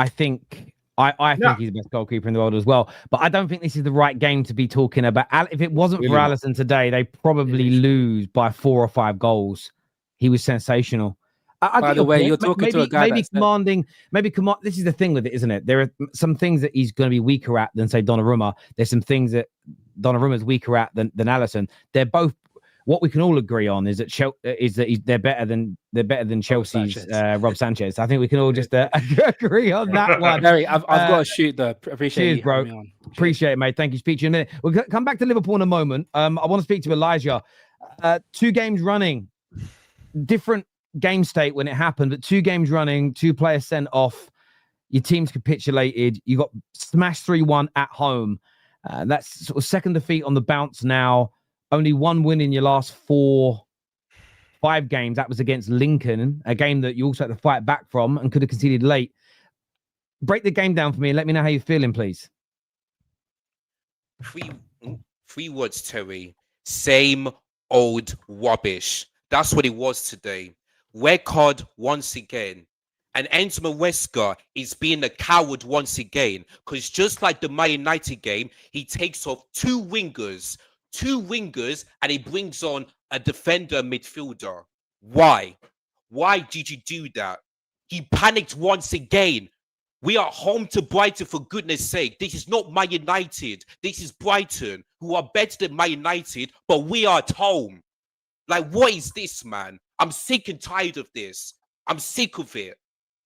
think he's the best goalkeeper in the world as well. But I don't think this is the right game to be talking about. If it wasn't for Alisson today, they probably lose by 4 or 5 goals. He was sensational. By the way, you're talking to a guy maybe commanding. This is the thing with it, isn't it? There are some things that he's going to be weaker at than say Donnarumma. There's some things that Donnarumma is weaker at than Alisson. They're both. What we can all agree on is that they're better than Chelsea's Rob Sanchez. I think we can all just agree on that one. Harry, I've got to shoot though. Appreciate cheers, bro. Appreciate it, mate. Thank you. Speak to you in a minute. We'll come back to Liverpool in a moment. I want to speak to Elijah. 2 games running, different game state when it happened, but 2 games running, 2 players sent off. Your team's capitulated. You got smashed 3-1 at home. That's sort of second defeat on the bounce now. Only 1 win in your last 5 games. That was against Lincoln, a game that you also had to fight back from and could have conceded late. Break the game down for me and let me know how you're feeling, please. 3 words, Terry. Same old rubbish. That's what it was today. Red card once again. And Enzo Maresca is being a coward once again. Because just like the Man United game, he takes off 2 wingers, and he brings on a defender midfielder. Why? Why did you do that? He panicked once again. We are home to Brighton, for goodness sake. This is not Man United. This is Brighton, who are better than Man United, but we are at home. Like, what is this, man? I'm sick and tired of this. I'm sick of it.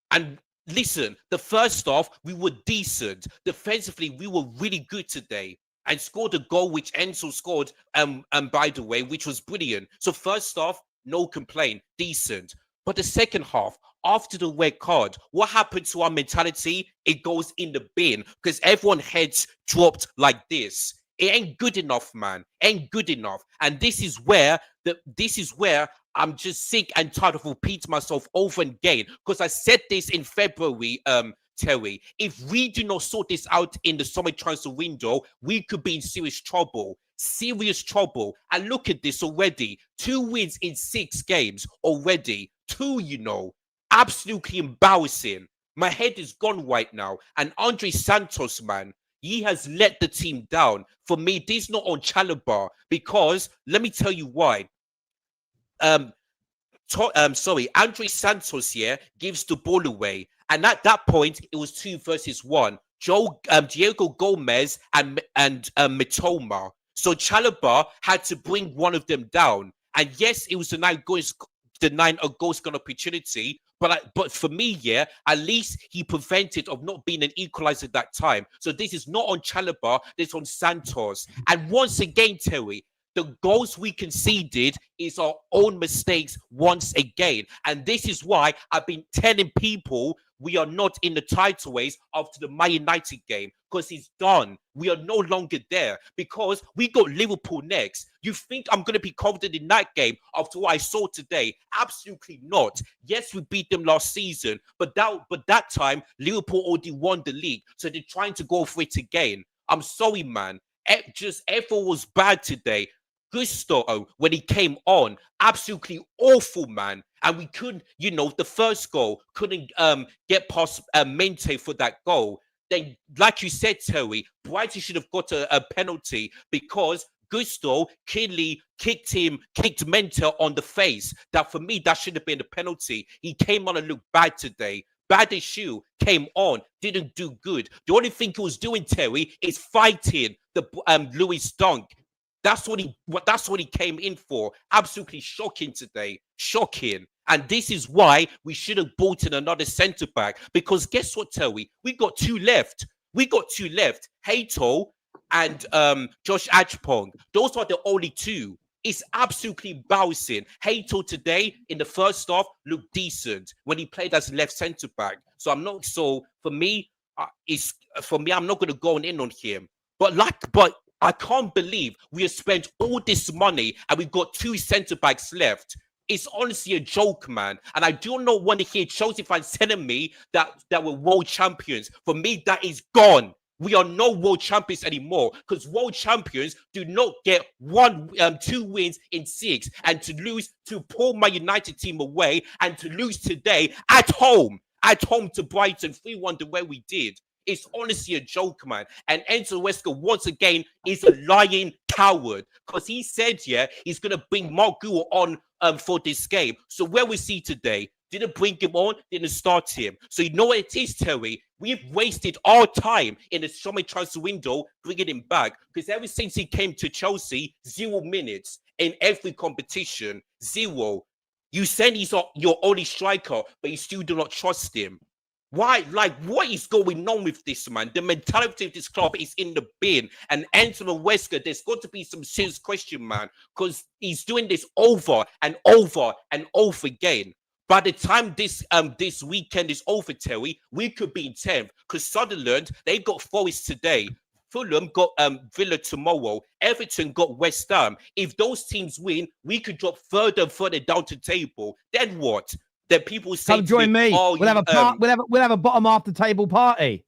And listen, the first half, we were decent. Defensively, we were really good today. And scored a goal which Enzo scored, by the way, which was brilliant. So first half, no complaint, decent. But the second half, after the red card, what happened to our mentality? It goes in the bin because everyone heads dropped like this. It ain't good enough, man. Ain't good enough. And this is where I'm just sick and tired of repeating myself over and again. Because I said this in February, Terry. If we do not sort this out in the summer transfer window, we could be in serious trouble. Serious trouble. And look at this already. 2 wins in 6 games already. 2, you know. Absolutely embarrassing. My head is gone right now. And Andre Santos, man, he has let the team down. For me, this is not on Chalobah because let me tell you why. Andre Santos here gives the ball away, and at that point it was 2 versus 1. Diego Gomez and Mitoma. So Chalobah had to bring one of them down, and yes, it was the 9 goals gone opportunity. But for me, yeah, at least he prevented of not being an equalizer at that time. So this is not on Chalobah, this is on Santos. And once again, Terry, the goals we conceded is our own mistakes once again. And this is why I've been telling people we are not in the title race after the Man United game, because it's done. We are no longer there because we got Liverpool next. You think I'm going to be confident in that game after what I saw today? Absolutely not. Yes, we beat them last season, but that time Liverpool already won the league, so they're trying to go for it again. I'm sorry, man. Everything was bad today. Gusto, when he came on, absolutely awful, man. And we couldn't, the first goal, couldn't get past Mente for that goal. Then, like you said, Terry, Brighton should have got a penalty because Gusto clearly kicked Mente on the face. That, for me, that should have been a penalty. He came on and looked bad today. Bad issue, came on, didn't do good. The only thing he was doing, Terry, is fighting the Lewis Dunk. That's what he came in for. Absolutely shocking today. Shocking. And this is why we should have brought in another centre-back. Because guess what, Terry? We got 2 left. Hato and Josh Achpong. Those are the only 2. It's absolutely embarrassing. Hato today in the first half looked decent when he played as left centre-back. So for me, I'm not going to go in on him. But I can't believe we have spent all this money and we've got 2 centre-backs left. It's honestly a joke, man. And I do not want to hear Chelsea fans telling me that we're world champions. For me, that is gone. We are no world champions anymore because world champions do not get 2 wins in 6 and to lose to a poor Man United team away and to lose today at home to Brighton 3-1 the way we did. It's honestly a joke, man. And Enzo Maresca, once again, is a lying coward because he said, he's going to bring Mark Gua on for this game. So where we see today, didn't bring him on, didn't start him. So you know what it is, Terry? We've wasted our time in the summer transfer window bringing him back because ever since he came to Chelsea, 0 minutes in every competition, 0. You said he's your only striker, but you still do not trust him. Why? Like, what is going on with this, man? The mentality of this club is in the bin. And Anthony Maresca, there's got to be some serious question, man, because he's doing this over and over and over again. By the time this weekend is over, Terry, we could be in 10th because Sunderland, they got Forest today. Fulham got Villa tomorrow. Everton got West Ham. If those teams win, we could drop further and further down the table. Then what? Then people say, "Come join me. Oh, we'll have a bottom half the table party."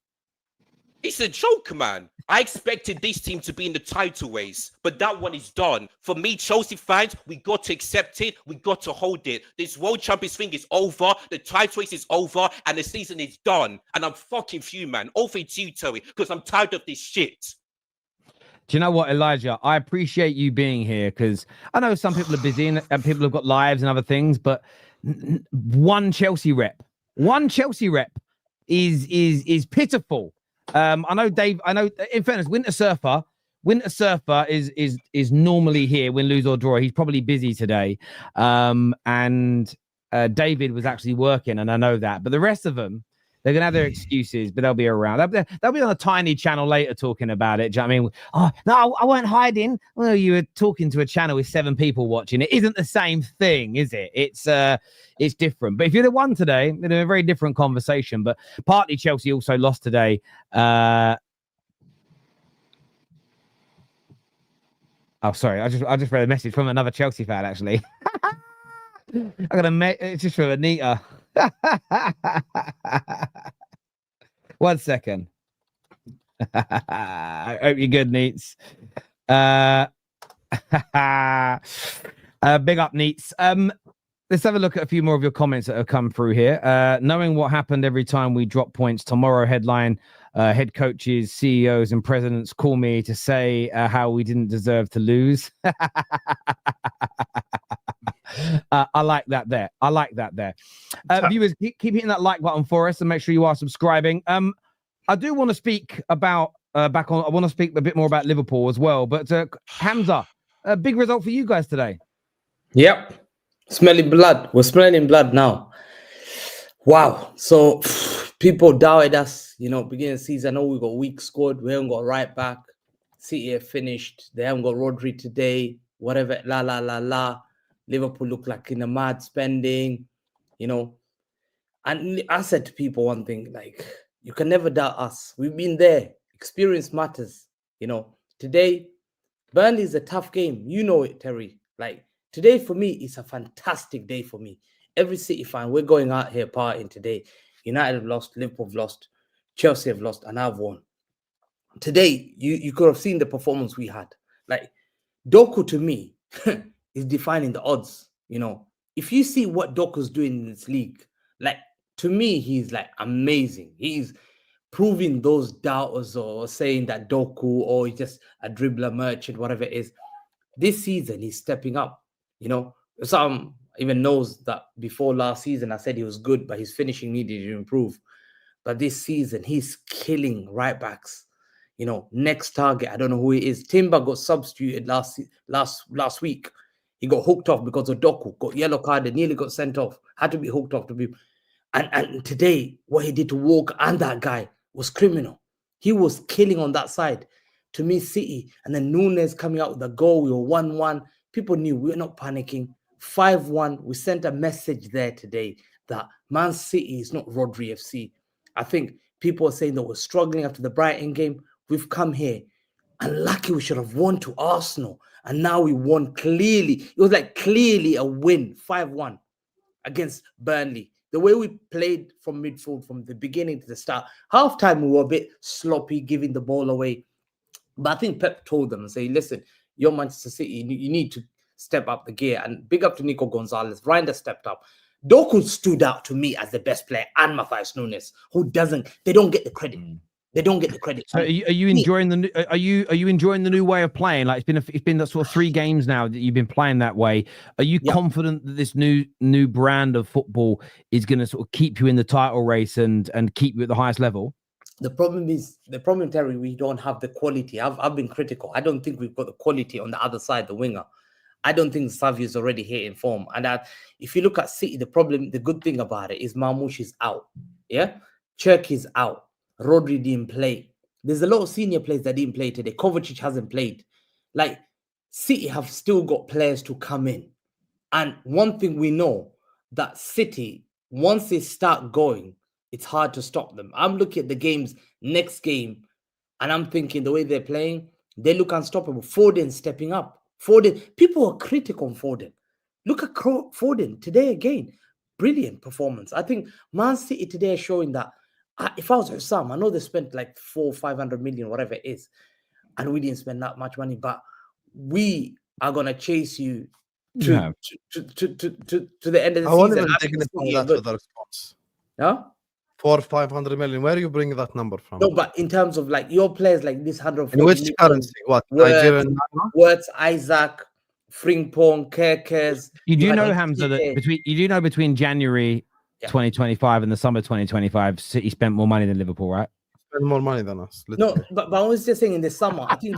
It's a joke, man. I expected this team to be in the title race, but that one is done. For me, Chelsea fans, we got to accept it. We got to hold it. This World Champions thing is over. The title race is over, and the season is done. And I'm fucking fuming, man. Over to you, Terry, because I'm tired of this shit. Do you know what, Elijah? I appreciate you being here because I know some people are busy and people have got lives and other things, but one Chelsea rep is pitiful. I know Dave. I know. In fairness, Winter Surfer is normally here, win, lose or draw. He's probably busy today, and David was actually working, and I know that. But the rest of them, they're gonna have their excuses, but they'll be around. They'll be on a tiny channel later talking about it. Do you know what I mean? Oh no, I weren't hiding. Well, you were talking to a channel with 7 people watching. It isn't the same thing, is it? It's different. But if you're the one today, it's a very different conversation. But partly Chelsea also lost today. Oh, sorry. I just read a message from another Chelsea fan actually. It's just from Anita. 1 second. I hope you're good, Neats. Big up, Neats. let's have a look at a few more of your comments that have come through here. Knowing what happened every time we drop points, tomorrow headline, head coaches, CEOs, and presidents call me to say how we didn't deserve to lose. I like that there. I like that there. Viewers, keep hitting that like button for us and make sure you are subscribing. I do want to speak about I want to speak a bit more about Liverpool as well. But Hamza, a big result for you guys today. Yep. Smelling blood. We're smelling blood now. Wow. So people doubted us, beginning of the season. I know we got weak squad. We haven't got right back. City have finished. They haven't got Rodri today. Whatever. La, la, la, la. Liverpool look like in a mad spending, And I said to people one thing, you can never doubt us. We've been there. Experience matters, Today, Burnley is a tough game. You know it, Terry. Today for me, it's a fantastic day for me. Every City fan, we're going out here partying today. United have lost, Liverpool have lost, Chelsea have lost, and I've won. Today, you could have seen the performance we had. Doku to me is defining the odds. If you see what Doku's doing in this league, to me, he's amazing. He's proving those doubters or saying that Doku or he's just a dribbler merchant, whatever it is. This season, he's stepping up. Some even knows that before last season, I said he was good, but his finishing needed to improve. But this season, he's killing right backs. Next target, I don't know who he is. Timber got substituted last week. He got hooked off because of Doku, got yellow carded, nearly got sent off, had to be hooked off to be. And today, what he did to Walker and that guy was criminal. He was killing on that side. To me, City, and then Nunes coming out with a goal. We were 1-1. People knew we were not panicking. 5-1. We sent a message there today that Man City is not Rodri FC. I think people are saying that we're struggling after the Brighton game. We've come here. And lucky we should have won to Arsenal. And now we won clearly. It was clearly a win. 5-1 against Burnley. The way we played from midfield from the beginning to the start. Halftime, we were a bit sloppy, giving the ball away. But I think Pep told them and say, listen, you're Manchester City. You need to step up the gear. And big up to Nico Gonzalez. Reinders stepped up. Doku stood out to me as the best player, and Matthias Nunes, they don't get the credit. They don't get the credit. So are you enjoying are you enjoying the new way of playing? It's been that sort of 3 games now that you've been playing that way. Are you confident that this new brand of football is going to sort of keep you in the title race and keep you at the highest level? The problem, Terry, we don't have the quality. I've been critical. I don't think we've got the quality on the other side, the winger. I don't think Savio's already here in form. And if you look at City, the good thing about it is Marmoush is out. Yeah, Cherky's out. Rodri didn't play. There's a lot of senior players that didn't play today. Kovacic hasn't played. City have still got players to come in. And one thing we know, that City, once they start going, it's hard to stop them. I'm looking at the games, next game, and I'm thinking the way they're playing, they look unstoppable. Foden stepping up. People are critical on Foden. Look at Foden today again. Brilliant performance. I think Man City today are showing that if I was Husam, I know they spent 400-500 million, whatever it is, and we didn't spend that much money, but we are gonna chase you to the end of the season. I won't even take that with the response. Yeah? 400-500 million. Where are you bringing that number from? No, but in terms of your players like this 140 in which million, currency? What? Nigerian? Words, Isak, Frimpong, Kerkers. You do know, Hamza, that between January 2025 and the summer 2025, City spent more money than Liverpool, right? Spend more money than us. No, but I was just saying in the summer, I think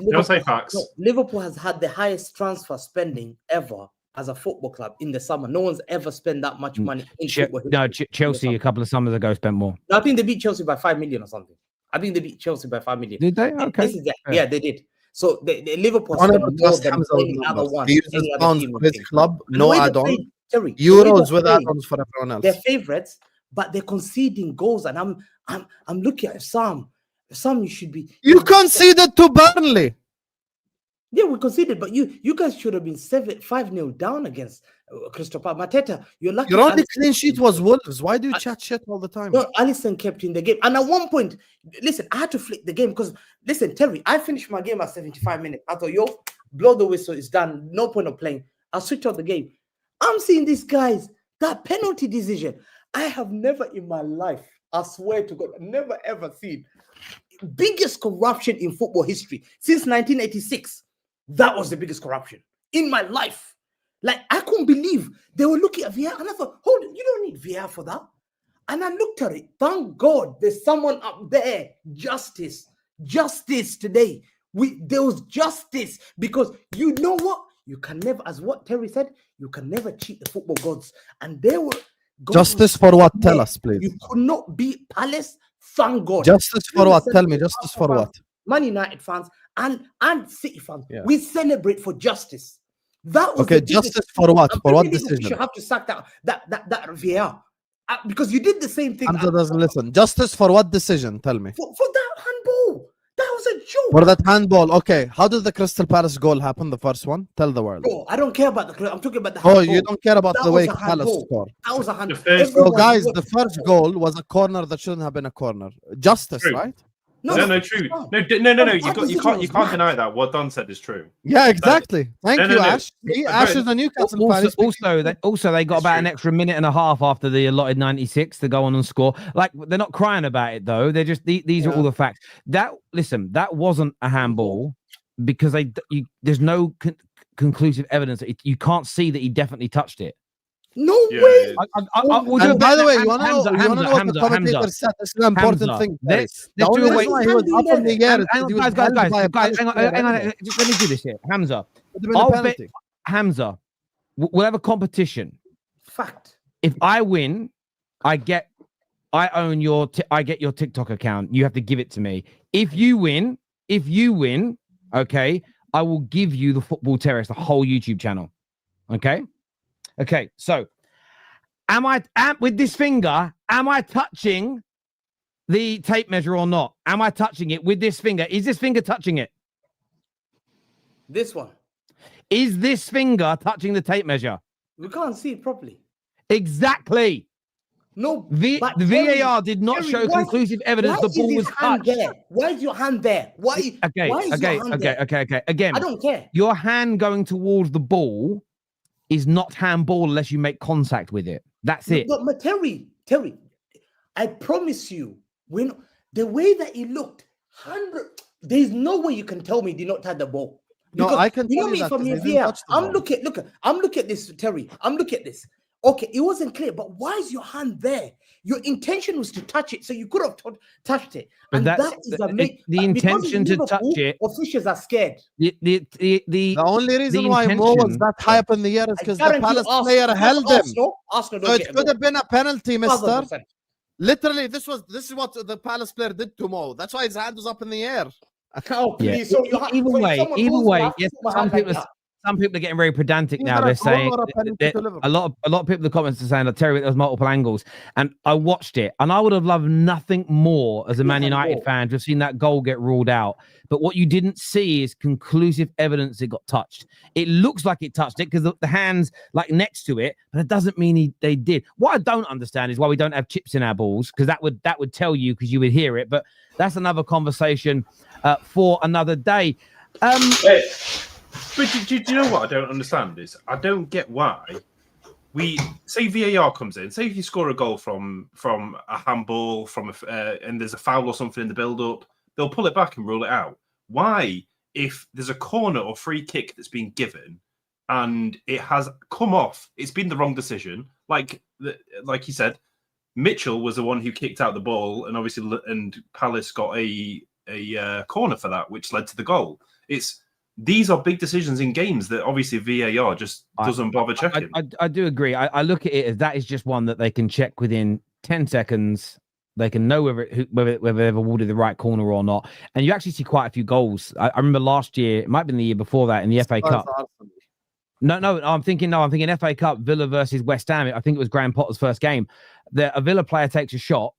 Liverpool has had the highest transfer spending ever as a football club in the summer. No one's ever spent that much money in football. No, Chelsea a couple of summers ago spent more. No, I think they beat Chelsea by 5 million or something. I think they beat Chelsea by 5 million. Did they? Okay. Yeah, they did. So the Liverpool spent more than any other one. He uses pounds for his club, no add-on. Euros with add-ons for everyone else. They're favourites, but they're conceding goals. And I'm looking at Sam. Sam, you should be. You conceded to Burnley. Yeah, we conceded, but you guys should have been 5-0 down against Crystal Palace. Mateta, you're lucky. Your only clean sheet was Wolves. Why do you chat shit all the time? No, Alisson kept in the game. And at one point, listen, I had to flick the game because, listen, Terry, I finished my game at 75 minutes. I thought, blow the whistle, it's done. No point of playing. I switched off the game. I'm seeing these guys That penalty decision, I have never in my life, I swear to God, never ever seen biggest corruption in football history since 1986. That was the biggest corruption in my life. Like, I couldn't believe they were looking at VR, and I thought, hold on, you don't need VR for that. And I looked at it. Thank God there's someone up there. Justice today. There was justice, because you know what? You can never, as what Terry said, you can never cheat the football gods. And they were Justice for what? Tell us, please. You could not beat Palace. Thank God. Justice for what? Tell me. Justice for what? Man United fans and City fans. Yeah. We celebrate for justice. That was okay. Justice for what? For what decision? You should have to sack that VAR because you did the same thing. Hamza doesn't listen. Justice for what decision? Tell me. For that handball. That was a joke. For that handball, okay. How did the Crystal Palace goal happen? The first one. Tell the world. Bro, I don't care about the. I'm talking about the handball. Oh, you don't care about the way Palace scored. That was a handball. So, guys, the first goal was a corner that shouldn't have been a corner. Justice, true. Right? No, true. No. You can't deny that. What Don said is true. Yeah, exactly. Thank you, Ash. Ash is a Newcastle fan. Also, they got about an extra minute and a half after the allotted 96 to go on and score. Like, they're not crying about it though. They're just these are all the facts. That wasn't a handball because there's no conclusive evidence. You can't see that he definitely touched it. No way. And by the way, you want to know what the commentator said? This is an important thing. Let's do away. He was up in the air. Guys, hang on. Just let me do this here. Hamza. I'll bet Hamza, we'll have a competition. Fact. If I win, I get your TikTok account. You have to give it to me. If you win, okay, I will give you the Football Terrace, the whole YouTube channel. Okay, so with this finger, am I touching the tape measure or not? Am I touching it with this finger? Is this finger touching it? This one. Is this finger touching the tape measure? We can't see it properly. Exactly. No, the VAR did not show conclusive evidence the ball was touched. Why is your hand there? Why? Okay. Again, I don't care. Your hand going towards the ball is not handball unless you make contact with it. That's it. But Terry, I promise you, when the way that he looked, there's no way you can tell me he did not touch the ball. Because, no, I can tell you from your VR. I'm looking at this, Terry. I'm looking at this. Okay, it wasn't clear, but why is your hand there? Your intention was to touch it, so you could have touched it. But and that is the intention to touch it. Officials are scared. The only reason why Mo was that high up in the air is because the Palace player held him. Arsenal so it could have been a penalty, mister. 100%. Literally, this is what the Palace player did to Mo. That's why his hand was up in the air. Oh, please. Yeah. So either way, yes, some people are getting very pedantic now. They're saying a lot of people in the comments are saying that Terry, there was multiple angles, and I watched it, and I would have loved nothing more as a Man United fan to have seen that goal get ruled out. But what you didn't see is conclusive evidence it got touched. It looks like it touched it because the hands like next to it, but it doesn't mean they did. What I don't understand is why we don't have chips in our balls, because that would tell you, because you would hear it. But that's another conversation for another day. But do you know what I don't understand is I don't get why we say VAR comes in. Say if you score a goal from a handball, and there's a foul or something in the build-up, they'll pull it back and rule it out. Why, if there's a corner or free kick that's been given and it has come off, it's been the wrong decision. Like you said, Mitchell was the one who kicked out the ball, and obviously, and Palace got a corner for that, which led to the goal. These are big decisions in games that obviously VAR just doesn't bother checking. I do agree. I look at it as that is just one that they can check within 10 seconds. They can know whether they've awarded the right corner or not. And you actually see quite a few goals. I remember last year, it might have been the year before that, in the FA Cup. No, I'm thinking FA Cup, Villa versus West Ham. I think it was Graham Potter's first game. A Villa player takes a shot.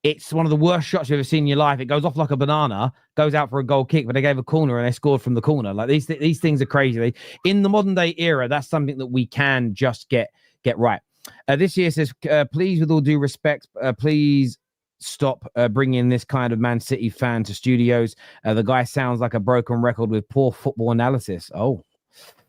It's one of the worst shots you've ever seen in your life. It goes off like a banana, goes out for a goal kick, but they gave a corner and they scored from the corner. Like these things are crazy. In the modern day era, that's something that we can just get right. This year says, please, with all due respect, please stop bringing this kind of Man City fan to studios. The guy sounds like a broken record with poor football analysis. Oh,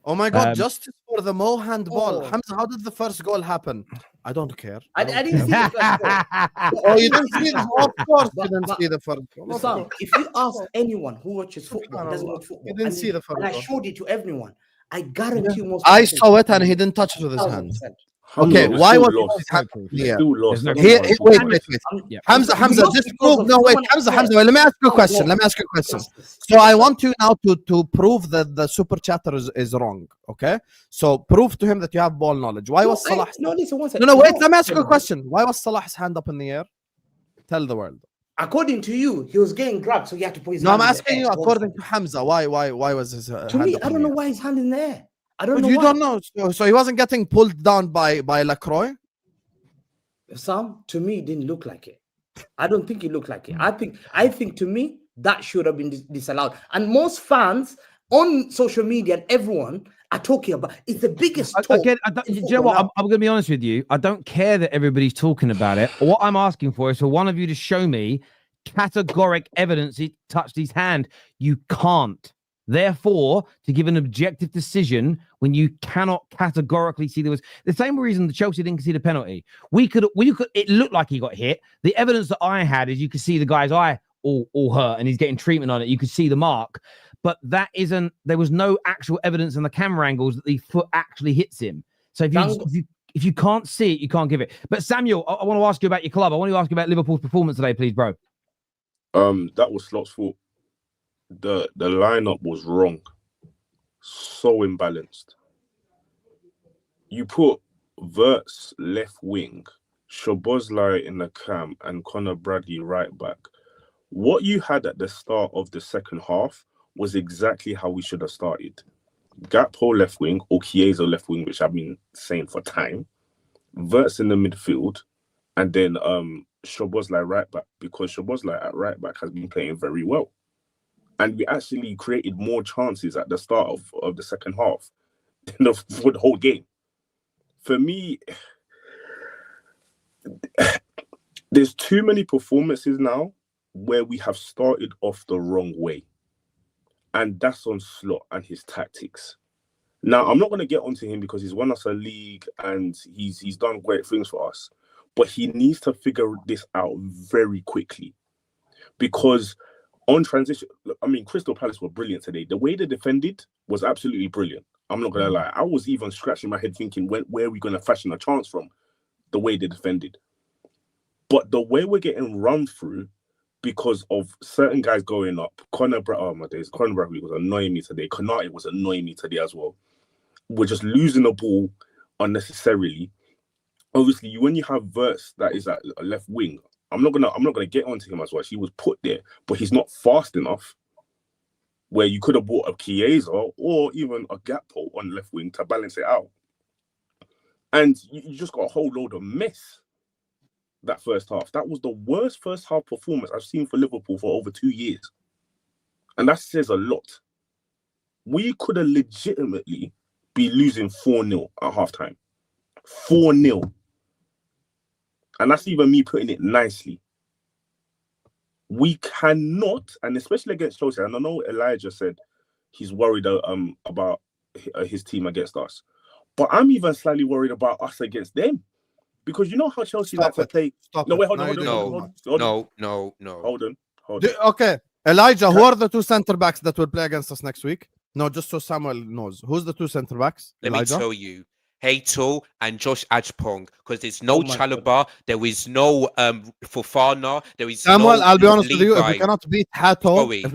Oh my God, justice for the Mo handball. Oh. Hamza, how did the first goal happen? I don't care. I didn't see the first goal. Oh, you didn't see the Of course you didn't But- see the first goal. Of Sam, course. if you ask anyone who watches football, doesn't watch football, You didn't see the first and I goal. showed it to everyone, I guarantee you most I people- saw it and he didn't touch it with his hand. 1000%. Okay, Hamza, we why still was lost. his hand? We Yeah. still lost. There's no- That's Here, what I'm wait, talking wait, about. wait. Hamza, You lost just because prove. of No, wait, someone Hamza, else. let me ask you a question. No. Let me ask you a question. Justice. So I want you now to prove that the super chatter is wrong. Okay, so prove to him that you have ball knowledge. Why was Salah? No, listen, one No, second. no, wait. Let me ask you a question. Why was Salah's hand up in the air? Tell the world. According to you, he was getting grabbed, so he had to put his No, I'm hand in the asking air. you according to Hamza. Why was his To hand me, up I in don't the know air? why his hand in the air. I don't But know you why. don't know. So he wasn't getting pulled down by Lacroix. Sam, to me, it didn't look like it. I don't think it looked like it. I think to me, that should have been disallowed. And most fans on social media and everyone are talking about it's the biggest talk. Again, do you know what? I'm going to be honest with you. I don't care that everybody's talking about it. What I'm asking for is for one of you to show me categoric evidence he touched his hand. You can't. Therefore, to give an objective decision when you cannot categorically see there was the same reason the Chelsea didn't see the penalty. It looked like he got hit. The evidence that I had is you could see the guy's eye all hurt and he's getting treatment on it. You could see the mark, but there was no actual evidence in the camera angles that the foot actually hits him. So if you can't see it, you can't give it. But Samuel, I want to ask you about your club. I want to ask you about Liverpool's performance today, please, bro. That was Slot's fault. The lineup was wrong. So imbalanced. You put Verts left wing, Szoboszlai in the cam, and Conor Bradley right back. What you had at the start of the second half was exactly how we should have started. Gakpo left wing or Chiesa left wing, which I've been saying for time. Verts in the midfield, and then Szoboszlai right back, because Szoboszlai at right back has been playing very well. And we actually created more chances at the start of the second half than for the whole game. For me, there's too many performances now where we have started off the wrong way. And that's on Slot and his tactics. Now, I'm not going to get onto him because he's won us a league and he's done great things for us. But he needs to figure this out very quickly. Because on transition, I mean, Crystal Palace were brilliant today. The way they defended was absolutely brilliant. I'm not going to lie. I was even scratching my head thinking, where are we going to fashion a chance from? The way they defended. But the way we're getting run through because of certain guys going up, Conor Bradley was annoying me today. Konate was annoying me today as well. We're just losing the ball unnecessarily. Obviously, when you have Verts that is at a left wing, I'm not gonna get onto him as well. He was put there, but he's not fast enough. Where you could have bought a Chiesa or even a Gakpo on left wing to balance it out, and you just got a whole load of mess. That first half, that was the worst first half performance I've seen for Liverpool for over 2 years, and that says a lot. We could have legitimately be losing 4-0 at halftime, 4-0. And that's even me putting it nicely. We cannot, and especially against Chelsea, and I know Elijah said he's worried about his team against us. But I'm even slightly worried about us against them. Because you know how Chelsea like to play... No, wait, hold on. Okay, Elijah, who are the two centre-backs that will play against us next week? No, just so Samuel knows. Who's the two centre-backs? Let me tell you. Hato and Josh Ajpong, because there's no Chalobah, there is no Fofana, there is Samuel, I'll be honest with you, if Levi. we cannot beat Hato, Sorry. and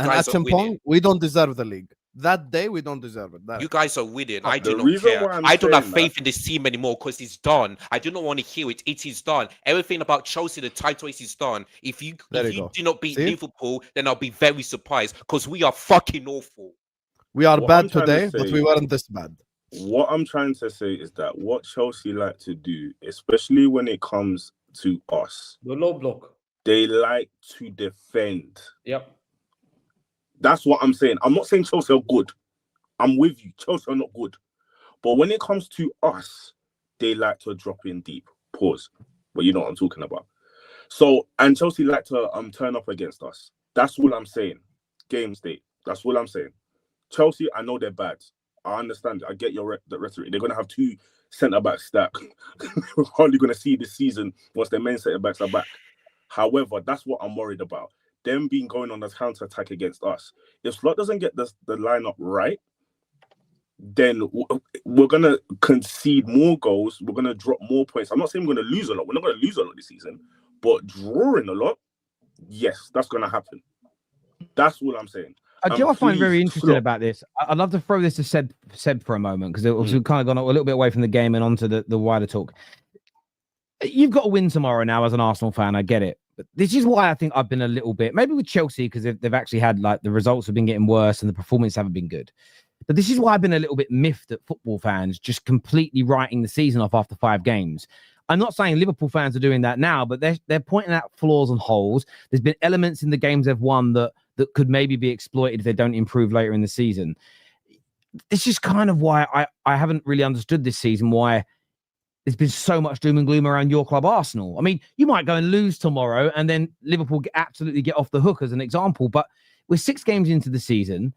Ajpong, we don't deserve the league. That day, we don't deserve it. You guys are winning. I The do not reason care. why I'm I don't have saying faith in this team anymore because it's done. I do not want to hear it. It is done. Everything about Chelsea, the title is done. If you do not beat Liverpool, then I'll be very surprised because we are fucking awful. We are What bad I'm trying today, to but say- we weren't this bad. What I'm trying to say is that what Chelsea like to do, especially when it comes to us, The low block. they like to defend. Yep. That's what I'm saying. I'm not saying Chelsea are good. I'm with you. Chelsea are not good. But when it comes to us, they like to drop in deep. Pause. But you know what I'm talking about. So, and Chelsea like to turn up against us. That's all I'm saying. Game state. That's all I'm saying. Chelsea, I know they're bad. I understand. I get your the rhetoric. They're going to have 2 centre-backs that we're hardly going to see this season once their main centre-backs are back. However, that's what I'm worried about. Them being going on a counter-attack against us. If Slot doesn't get the lineup right, then we're going to concede more goals. We're going to drop more points. I'm not saying we're going to lose a lot. We're not going to lose a lot this season. But drawing a lot, yes, that's going to happen. That's all I'm saying. Do you know what I find very interesting about this? I'd love to throw this to Seb for a moment, because we've kind of gone a little bit away from the game and onto the wider talk. You've got to win tomorrow now as an Arsenal fan. I get it. But this is why I think I've been a little bit, maybe with Chelsea, because they've actually had, like, the results have been getting worse and the performance haven't been good. But this is why I've been a little bit miffed at football fans just completely writing the season off after 5 games. I'm not saying Liverpool fans are doing that now, but they're pointing out flaws and holes. There's been elements in the games they've won that could maybe be exploited if they don't improve later in the season. This is kind of why I haven't really understood this season, why there's been so much doom and gloom around your club, Arsenal. I mean, you might go and lose tomorrow and then Liverpool absolutely get off the hook as an example, but we're 6 games into the season.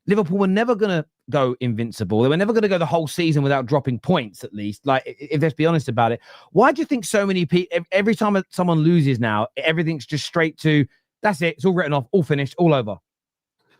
Liverpool were never going to go invincible. They were never going to go the whole season without dropping points, at least. Like, if let's be honest about it. Why do you think so many people, every time someone loses now, everything's just straight to, that's it, it's all written off, all finished, all over?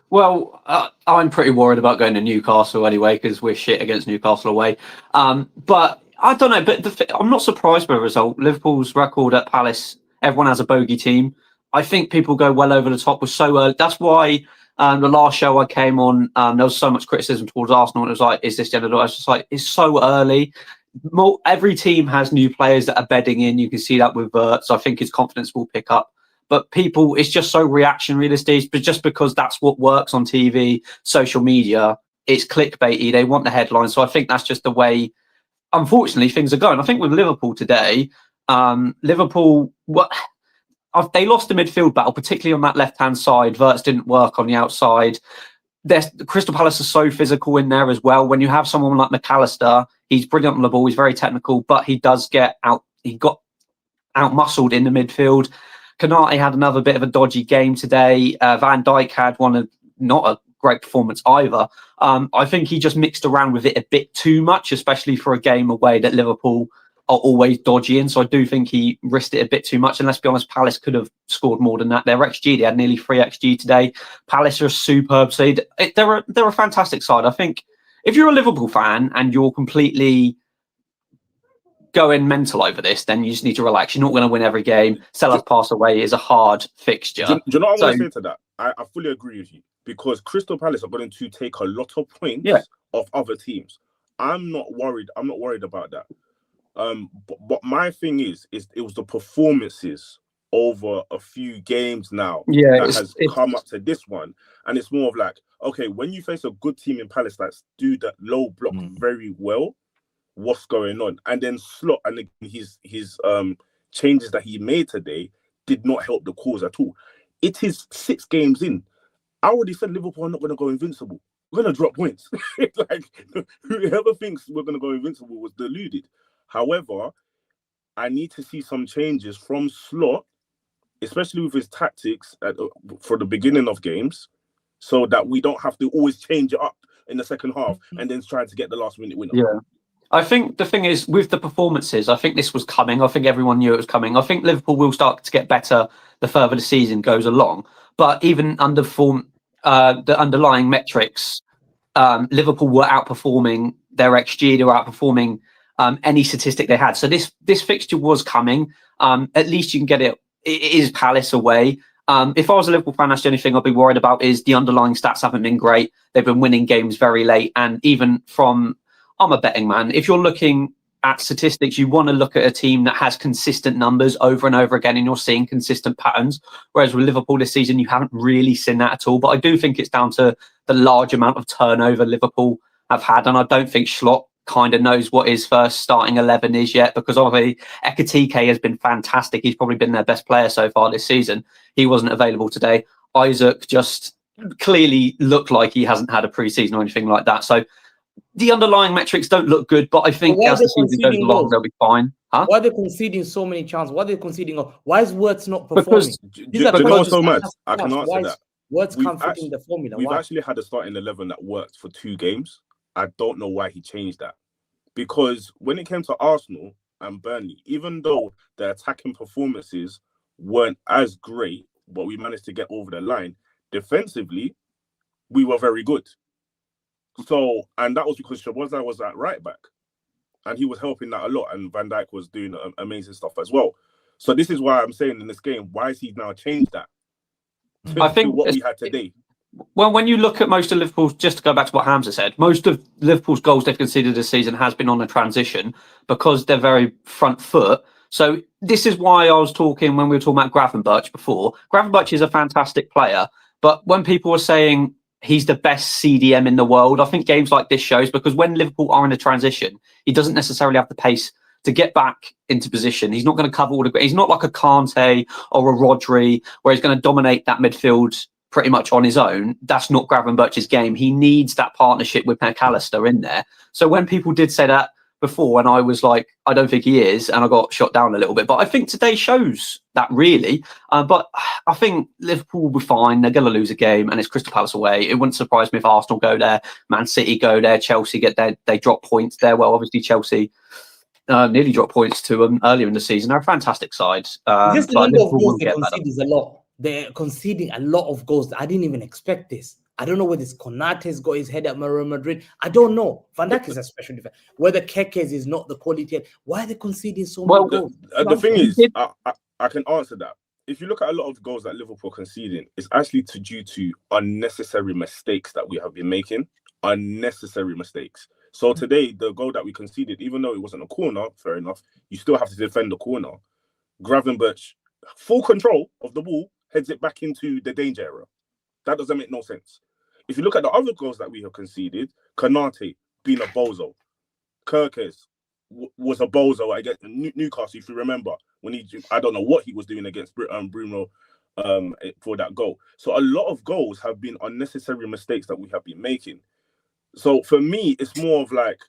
Well, I'm pretty worried about going to Newcastle anyway, because we're shit against Newcastle away. But I don't know, but I'm not surprised by the result. Liverpool's record at Palace, everyone has a bogey team. I think people go well over the top. Was so early. That's why the last show I came on, there was so much criticism towards Arsenal. And it was like, is this the end of the? I was just like, it's so early. Every team has new players that are bedding in. You can see that with so I think his confidence will pick up. But people, it's just so reactionary these days. But just because that's what works on TV, social media, it's clickbaity. They want the headlines. So I think that's just the way, unfortunately, things are going. I think with Liverpool today, Liverpool, they lost the midfield battle, particularly on that left-hand side. Wirtz didn't work on the outside. Crystal Palace is so physical in there as well. When you have someone like McAllister, he's brilliant on the ball. He's very technical, but he does get out. He got out-muscled in the midfield. Konate had another bit of a dodgy game today. Van Dijk had not a great performance either. I think he just mixed around with it a bit too much, especially for a game away that Liverpool are always dodgy in. So I do think he risked it a bit too much. And let's be honest, Palace could have scored more than that. Their XG, they had nearly 3 XG today. Palace are a superb side. They're a fantastic side. I think if you're a Liverpool fan and you're completely going mental over this, then you just need to relax. You're not going to win every game. Seller's pass away is a hard fixture. Do you know what I'm going to say to that? I fully agree with you, because Crystal Palace are going to take a lot of points off other teams. I'm not worried. I'm not worried about that. But my thing is it was the performances over a few games now that has come up to this one. And it's more of like, okay, when you face a good team in Palace that do that low block very well, what's going on? And then Slot and his changes that he made today did not help the cause at all. It is 6 games in. I already said Liverpool are not going to go invincible. We're going to drop points. Like, whoever thinks we're going to go invincible was deluded. However, I need to see some changes from Slot, especially with his tactics for the beginning of games, so that we don't have to always change it up in the second half and then try to get the last minute winner. Yeah. I think the thing is, with the performances, I think this was coming. I think everyone knew it was coming. I think Liverpool will start to get better the further the season goes along. But even under form, the underlying metrics, Liverpool were outperforming their XG. They were outperforming any statistic they had. So this fixture was coming. At least you can get it. It is Palace away. If I was a Liverpool fan, that's the only thing I'd be worried about is the underlying stats haven't been great. They've been winning games very late. And even from, I'm a betting man. If you're looking at statistics, you want to look at a team that has consistent numbers over and over again, and you're seeing consistent patterns. Whereas with Liverpool this season, you haven't really seen that at all. But I do think it's down to the large amount of turnover Liverpool have had. And I don't think Slot kind of knows what his first starting 11 is yet, because obviously Nketiah has been fantastic. He's probably been their best player so far this season. He wasn't available today. Isak just clearly looked like he hasn't had a pre-season or anything like that. So the underlying metrics don't look good, but I think as the season goes along, they'll be fine. Huh? Why are they conceding so many chances? Why are they conceding? Why is Wirtz not performing? Because do you know what's so mad? I can answer that. Words We've can't fit actually- in the formula. We've Why? actually had a starting 11 that worked for 2 games. I don't know why he changed that. Because when it came to Arsenal and Burnley, even though the attacking performances weren't as great, but we managed to get over the line, defensively, we were very good. So, and that was because Chiesa was at right back. And he was helping that a lot. And Van Dijk was doing amazing stuff as well. So this is why I'm saying in this game, why has he now changed that? I think what we had today. Well, when you look at most of Liverpool's, just to go back to what Hamza said, most of Liverpool's goals they've conceded this season has been on a transition because they're very front foot. So this is why I was talking when we were talking about Gravenberch before. Gravenberch is a fantastic player, but when people were saying he's the best CDM in the world, I think games like this shows, because when Liverpool are in a transition, he doesn't necessarily have the pace to get back into position. He's not going to cover all the. He's not like a Kante or a Rodri where he's going to dominate that midfield pretty much on his own. That's not Gravenberch's game. He needs that partnership with McAllister in there. So when people did say that before, and I was like, I don't think he is, and I got shot down a little bit. But I think today shows that really. But I think Liverpool will be fine. They're going to lose a game, and it's Crystal Palace away. It wouldn't surprise me if Arsenal go there, Man City go there, Chelsea get there. They drop points there. Well, obviously Chelsea nearly dropped points to them earlier in the season. They're a fantastic side. Just the but number of Liverpool goals will they get better. concede is a lot. They're conceding a lot of goals. I didn't even expect this. I don't know whether it's Konate's got his head at Real Madrid. I don't know. Van Dijk is a special defense. Whether Keke's is not the quality. Why are they conceding so many goals? The thing is, I can answer that. If you look at a lot of goals that Liverpool conceding, it's actually due to unnecessary mistakes that we have been making. Unnecessary mistakes. So today, the goal that we conceded, even though it wasn't a corner, fair enough, you still have to defend the corner. Gravenberch, full control of the ball, heads it back into the danger area. That doesn't make no sense. If you look at the other goals that we have conceded, Konate being a bozo, Kirkes was a bozo against Newcastle, if you remember, when I don't know what he was doing against Bruno for that goal. So a lot of goals have been unnecessary mistakes that we have been making. So for me, it's more of like,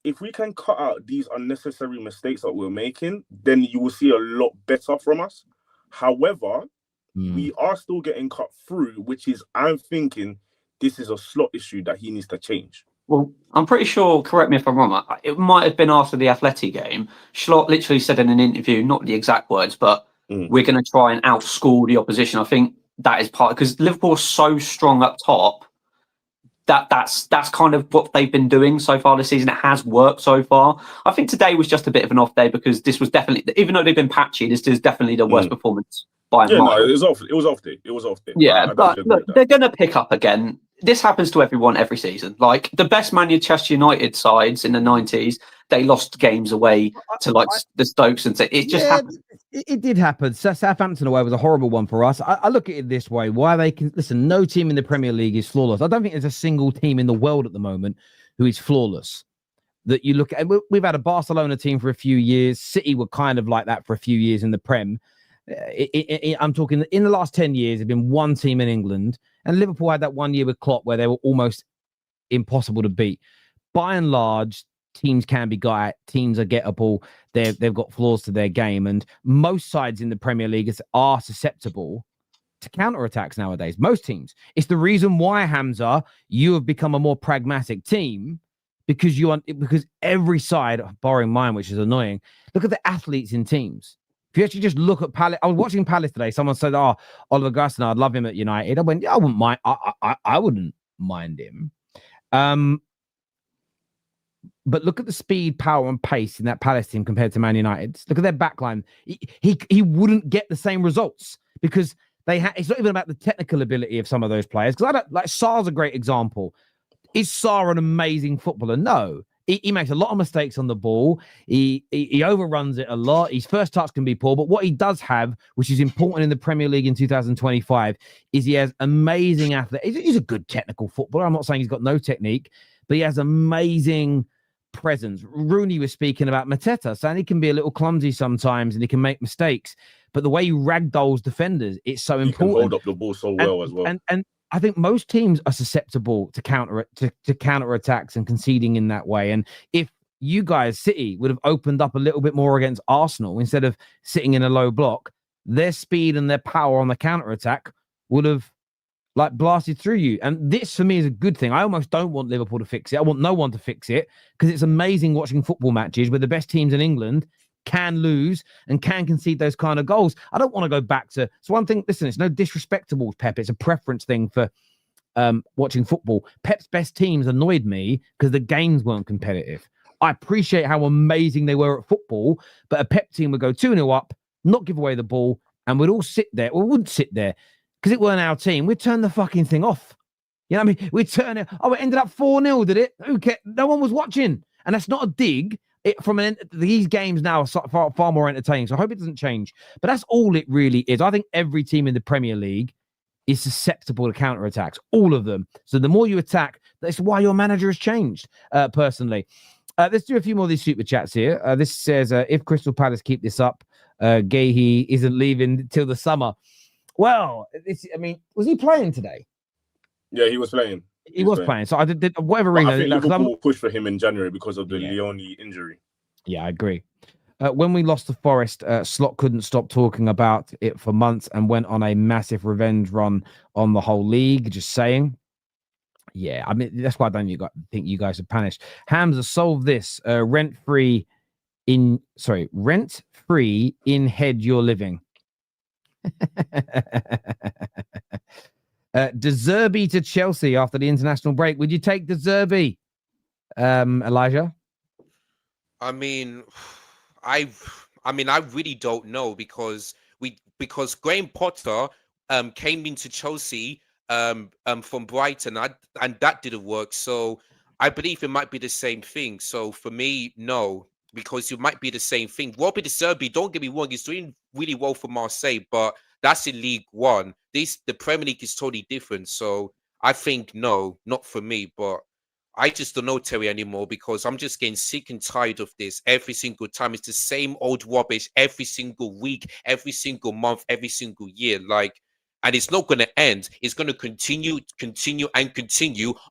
if we can cut out these unnecessary mistakes that we're making, then you will see a lot better from us. However, we are still getting cut through, which is, I'm thinking, this is a slot issue that he needs to change. Well, I'm pretty sure, correct me if I'm wrong, it might have been after the Atleti game. Schlott literally said in an interview, not the exact words, but we're going to try and outscore the opposition. I think that is part, because Liverpool are so strong up top, that's kind of what they've been doing so far this season. It has worked so far. I think today was just a bit of an off day, because this was definitely, even though they've been patchy, this is definitely the worst performance by a mile. No, it was off day. Yeah, but look, they're going to pick up again. This happens to everyone every season. Like the best Manchester United sides in the 90s, they lost games away to like the Stokes, and it just happened. It did happen. Southampton away was a horrible one for us. I look at it this way: why they can listen. No team in the Premier League is flawless. I don't think there's a single team in the world at the moment who is flawless. That you look at, we've had a Barcelona team for a few years. City were kind of like that for a few years in the Prem. I'm talking in the last 10 years, there's been one team in England, and Liverpool had that 1 year with Klopp where they were almost impossible to beat. By and large, teams can be got at, teams are gettable, they've got flaws to their game, and most sides in the Premier League are susceptible to counterattacks nowadays. Most teams. It's the reason why, Hamza, you have become a more pragmatic team, because every side, barring mine, which is annoying, look at the athletes in teams. If you actually just look at Palace, I was watching Palace today. Someone said, "Oh, Oliver Glasner, I'd love him at United." I went, "Yeah, I wouldn't mind. I wouldn't mind him." But look at the speed, power, and pace in that Palace team compared to Man United. Look at their backline. He wouldn't get the same results because it's not even about the technical ability of some of those players. Because I don't like Sarr's a great example. Is Sarr an amazing footballer? No. He makes a lot of mistakes on the ball. He overruns it a lot. His first touch can be poor. But what he does have, which is important in the Premier League in 2025, is he has amazing athlete. He's a good technical footballer. I'm not saying he's got no technique, but he has amazing presence. Rooney was speaking about Mateta, saying he can be a little clumsy sometimes and he can make mistakes. But the way he ragdolls defenders, it's so important. He can hold up the ball so well as well. And I think most teams are susceptible to counter attacks and conceding in that way. And if you guys, City, would have opened up a little bit more against Arsenal instead of sitting in a low block, their speed and their power on the counter attack would have like blasted through you. And this for me is a good thing. I almost don't want Liverpool to fix it. I want no one to fix it because it's amazing watching football matches where the best teams in England can lose and can concede those kind of goals. I don't want to go back to. So one thing, listen, it's no disrespect towards Pep. It's a preference thing for watching football. Pep's best teams annoyed me because the games weren't competitive. I appreciate how amazing they were at football, but a Pep team would go 2-0 up, not give away the ball, and we'd all sit there. Well, we wouldn't sit there because it weren't our team. We'd turn the fucking thing off. You know what I mean? We'd turn it. Oh, it ended up 4-0, did it? Who cares? No one was watching. And that's not a dig. These games now are far more entertaining. So I hope it doesn't change. But that's all it really is. I think every team in the Premier League is susceptible to counterattacks. All of them. So the more you attack, that's why your manager has changed, personally. Let's do a few more of these super chats here. This says, if Crystal Palace keep this up, Gehi isn't leaving till the summer. Well, was he playing today? Yeah, he was playing. He was playing. So I did whatever But reason. I think Liverpool pushed for him in January because of the Leone injury. Yeah, I agree. When we lost to Forest, Slot couldn't stop talking about it for months and went on a massive revenge run on the whole league. Just saying. Yeah, I mean, that's why I don't think you guys are punished. Hamza, solve this. Rent-free in head you're living. De Zerbi to Chelsea after the international break. Would you take De Zerbi, Elijah? I mean, I really don't know because Graham Potter came into Chelsea from Brighton and that didn't work. So I believe it might be the same thing. So for me, no, because it might be the same thing. Robbie De Zerbi, don't get me wrong, he's doing really well for Marseille, but that's in League One. The Premier League is totally different. So I think no, not for me. But I just don't know Terry anymore because I'm just getting sick and tired of this every single time. It's the same old rubbish every single week, every single month, every single year. And it's not going to end. It's going to continue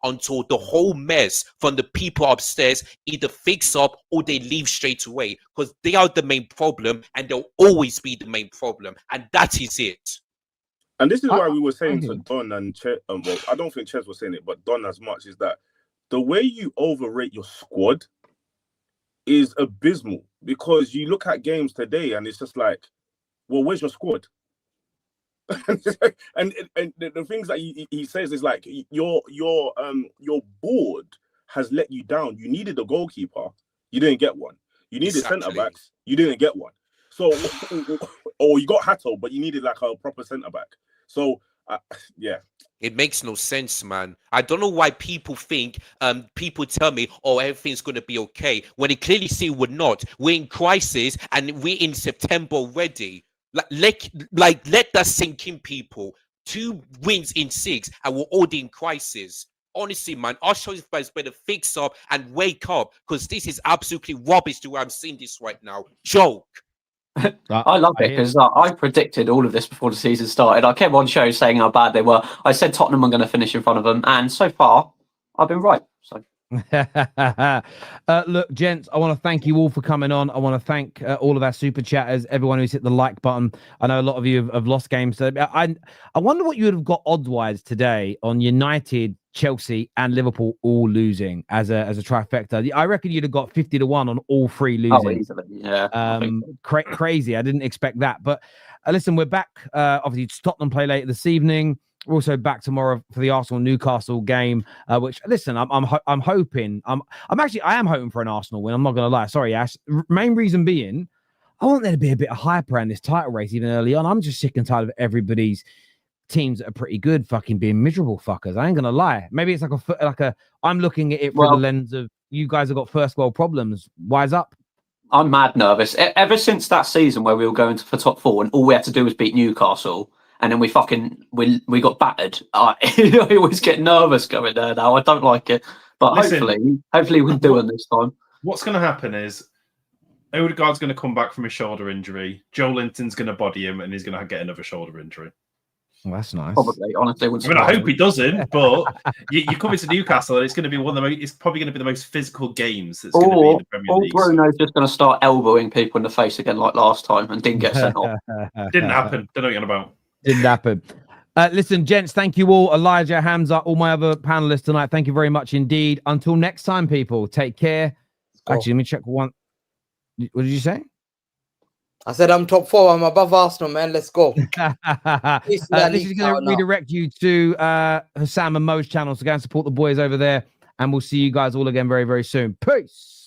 until the whole mess from the people upstairs either fix up or they leave straight away because they are the main problem and they'll always be the main problem. And that is it. And this is why we were saying to Don and Chet, well, I don't think Chet was saying it, but Don as much, is that the way you overrate your squad is abysmal because you look at games today and it's just like, well, where's your squad? and the things that he says is like your board has let you down. You needed a goalkeeper, you didn't get one. You needed centre backs, you didn't get one. So, or you got Hato, but you needed like a proper centre back. So, yeah. It makes no sense, man. I don't know why people think, people tell me, oh, everything's going to be okay. When it clearly see we're not. We're in crisis and we're in September already. Let that sink in, people. 2 wins in 6 and we're already in crisis. Honestly, man, Arsenal fans better fix up and wake up because this is absolutely rubbish the way I'm seeing this right now. Joke. I love it because I predicted all of this before the season started. I came on show saying how bad they were. I said Tottenham are going to finish in front of them, and so far, I've been right. So. Look, gents, I want to thank you all for coming on. I want to thank all of our super chatters, everyone who's hit the like button. I know a lot of you have lost games. So I wonder what you would have got odds-wise today on United, Chelsea, and Liverpool all losing as a trifecta. I reckon you'd have got 50-1 on all 3 losing. Oh, easily. Yeah. Crazy. I didn't expect that. But listen, we're back. Obviously, Tottenham play later this evening. We're also back tomorrow for the Arsenal-Newcastle game, which, listen, I'm hoping. I am hoping for an Arsenal win. I'm not going to lie. Sorry, Ash. Main reason being, I want there to be a bit of hype around this title race even early on. I'm just sick and tired of everybody's teams that are pretty good fucking being miserable fuckers. I ain't going to lie. Maybe it's I'm looking at it through the lens of you guys have got first world problems. Wise up. I'm mad nervous. Ever since that season where we were going for top 4 and all we had to do was beat Newcastle, and then we got battered. I always get nervous going there now. I don't like it. But listen, hopefully we'll do it this time. What's going to happen is Odegaard's going to come back from a shoulder injury. Joe Linton's going to body him and he's going to get another shoulder injury. Well, that's nice. Probably, honestly. I hope he doesn't, but you come into Newcastle and it's going to be it's probably going to be the most physical games that's going to be in the Premier League. Or Bruno's just going to start elbowing people in the face again like last time and didn't get sent off. Didn't happen. Don't know what you're on about. Didn't happen. Listen, gents, thank you all. Elijah, Hamza, all my other panelists tonight. Thank you very much indeed. Until next time, people, take care. Actually, let me check one. What did you say? I said I'm top 4. I'm above Arsenal, man. Let's go. This is going to redirect you to Husam and Mo's channel. So go and support the boys over there. And we'll see you guys all again very, very soon. Peace.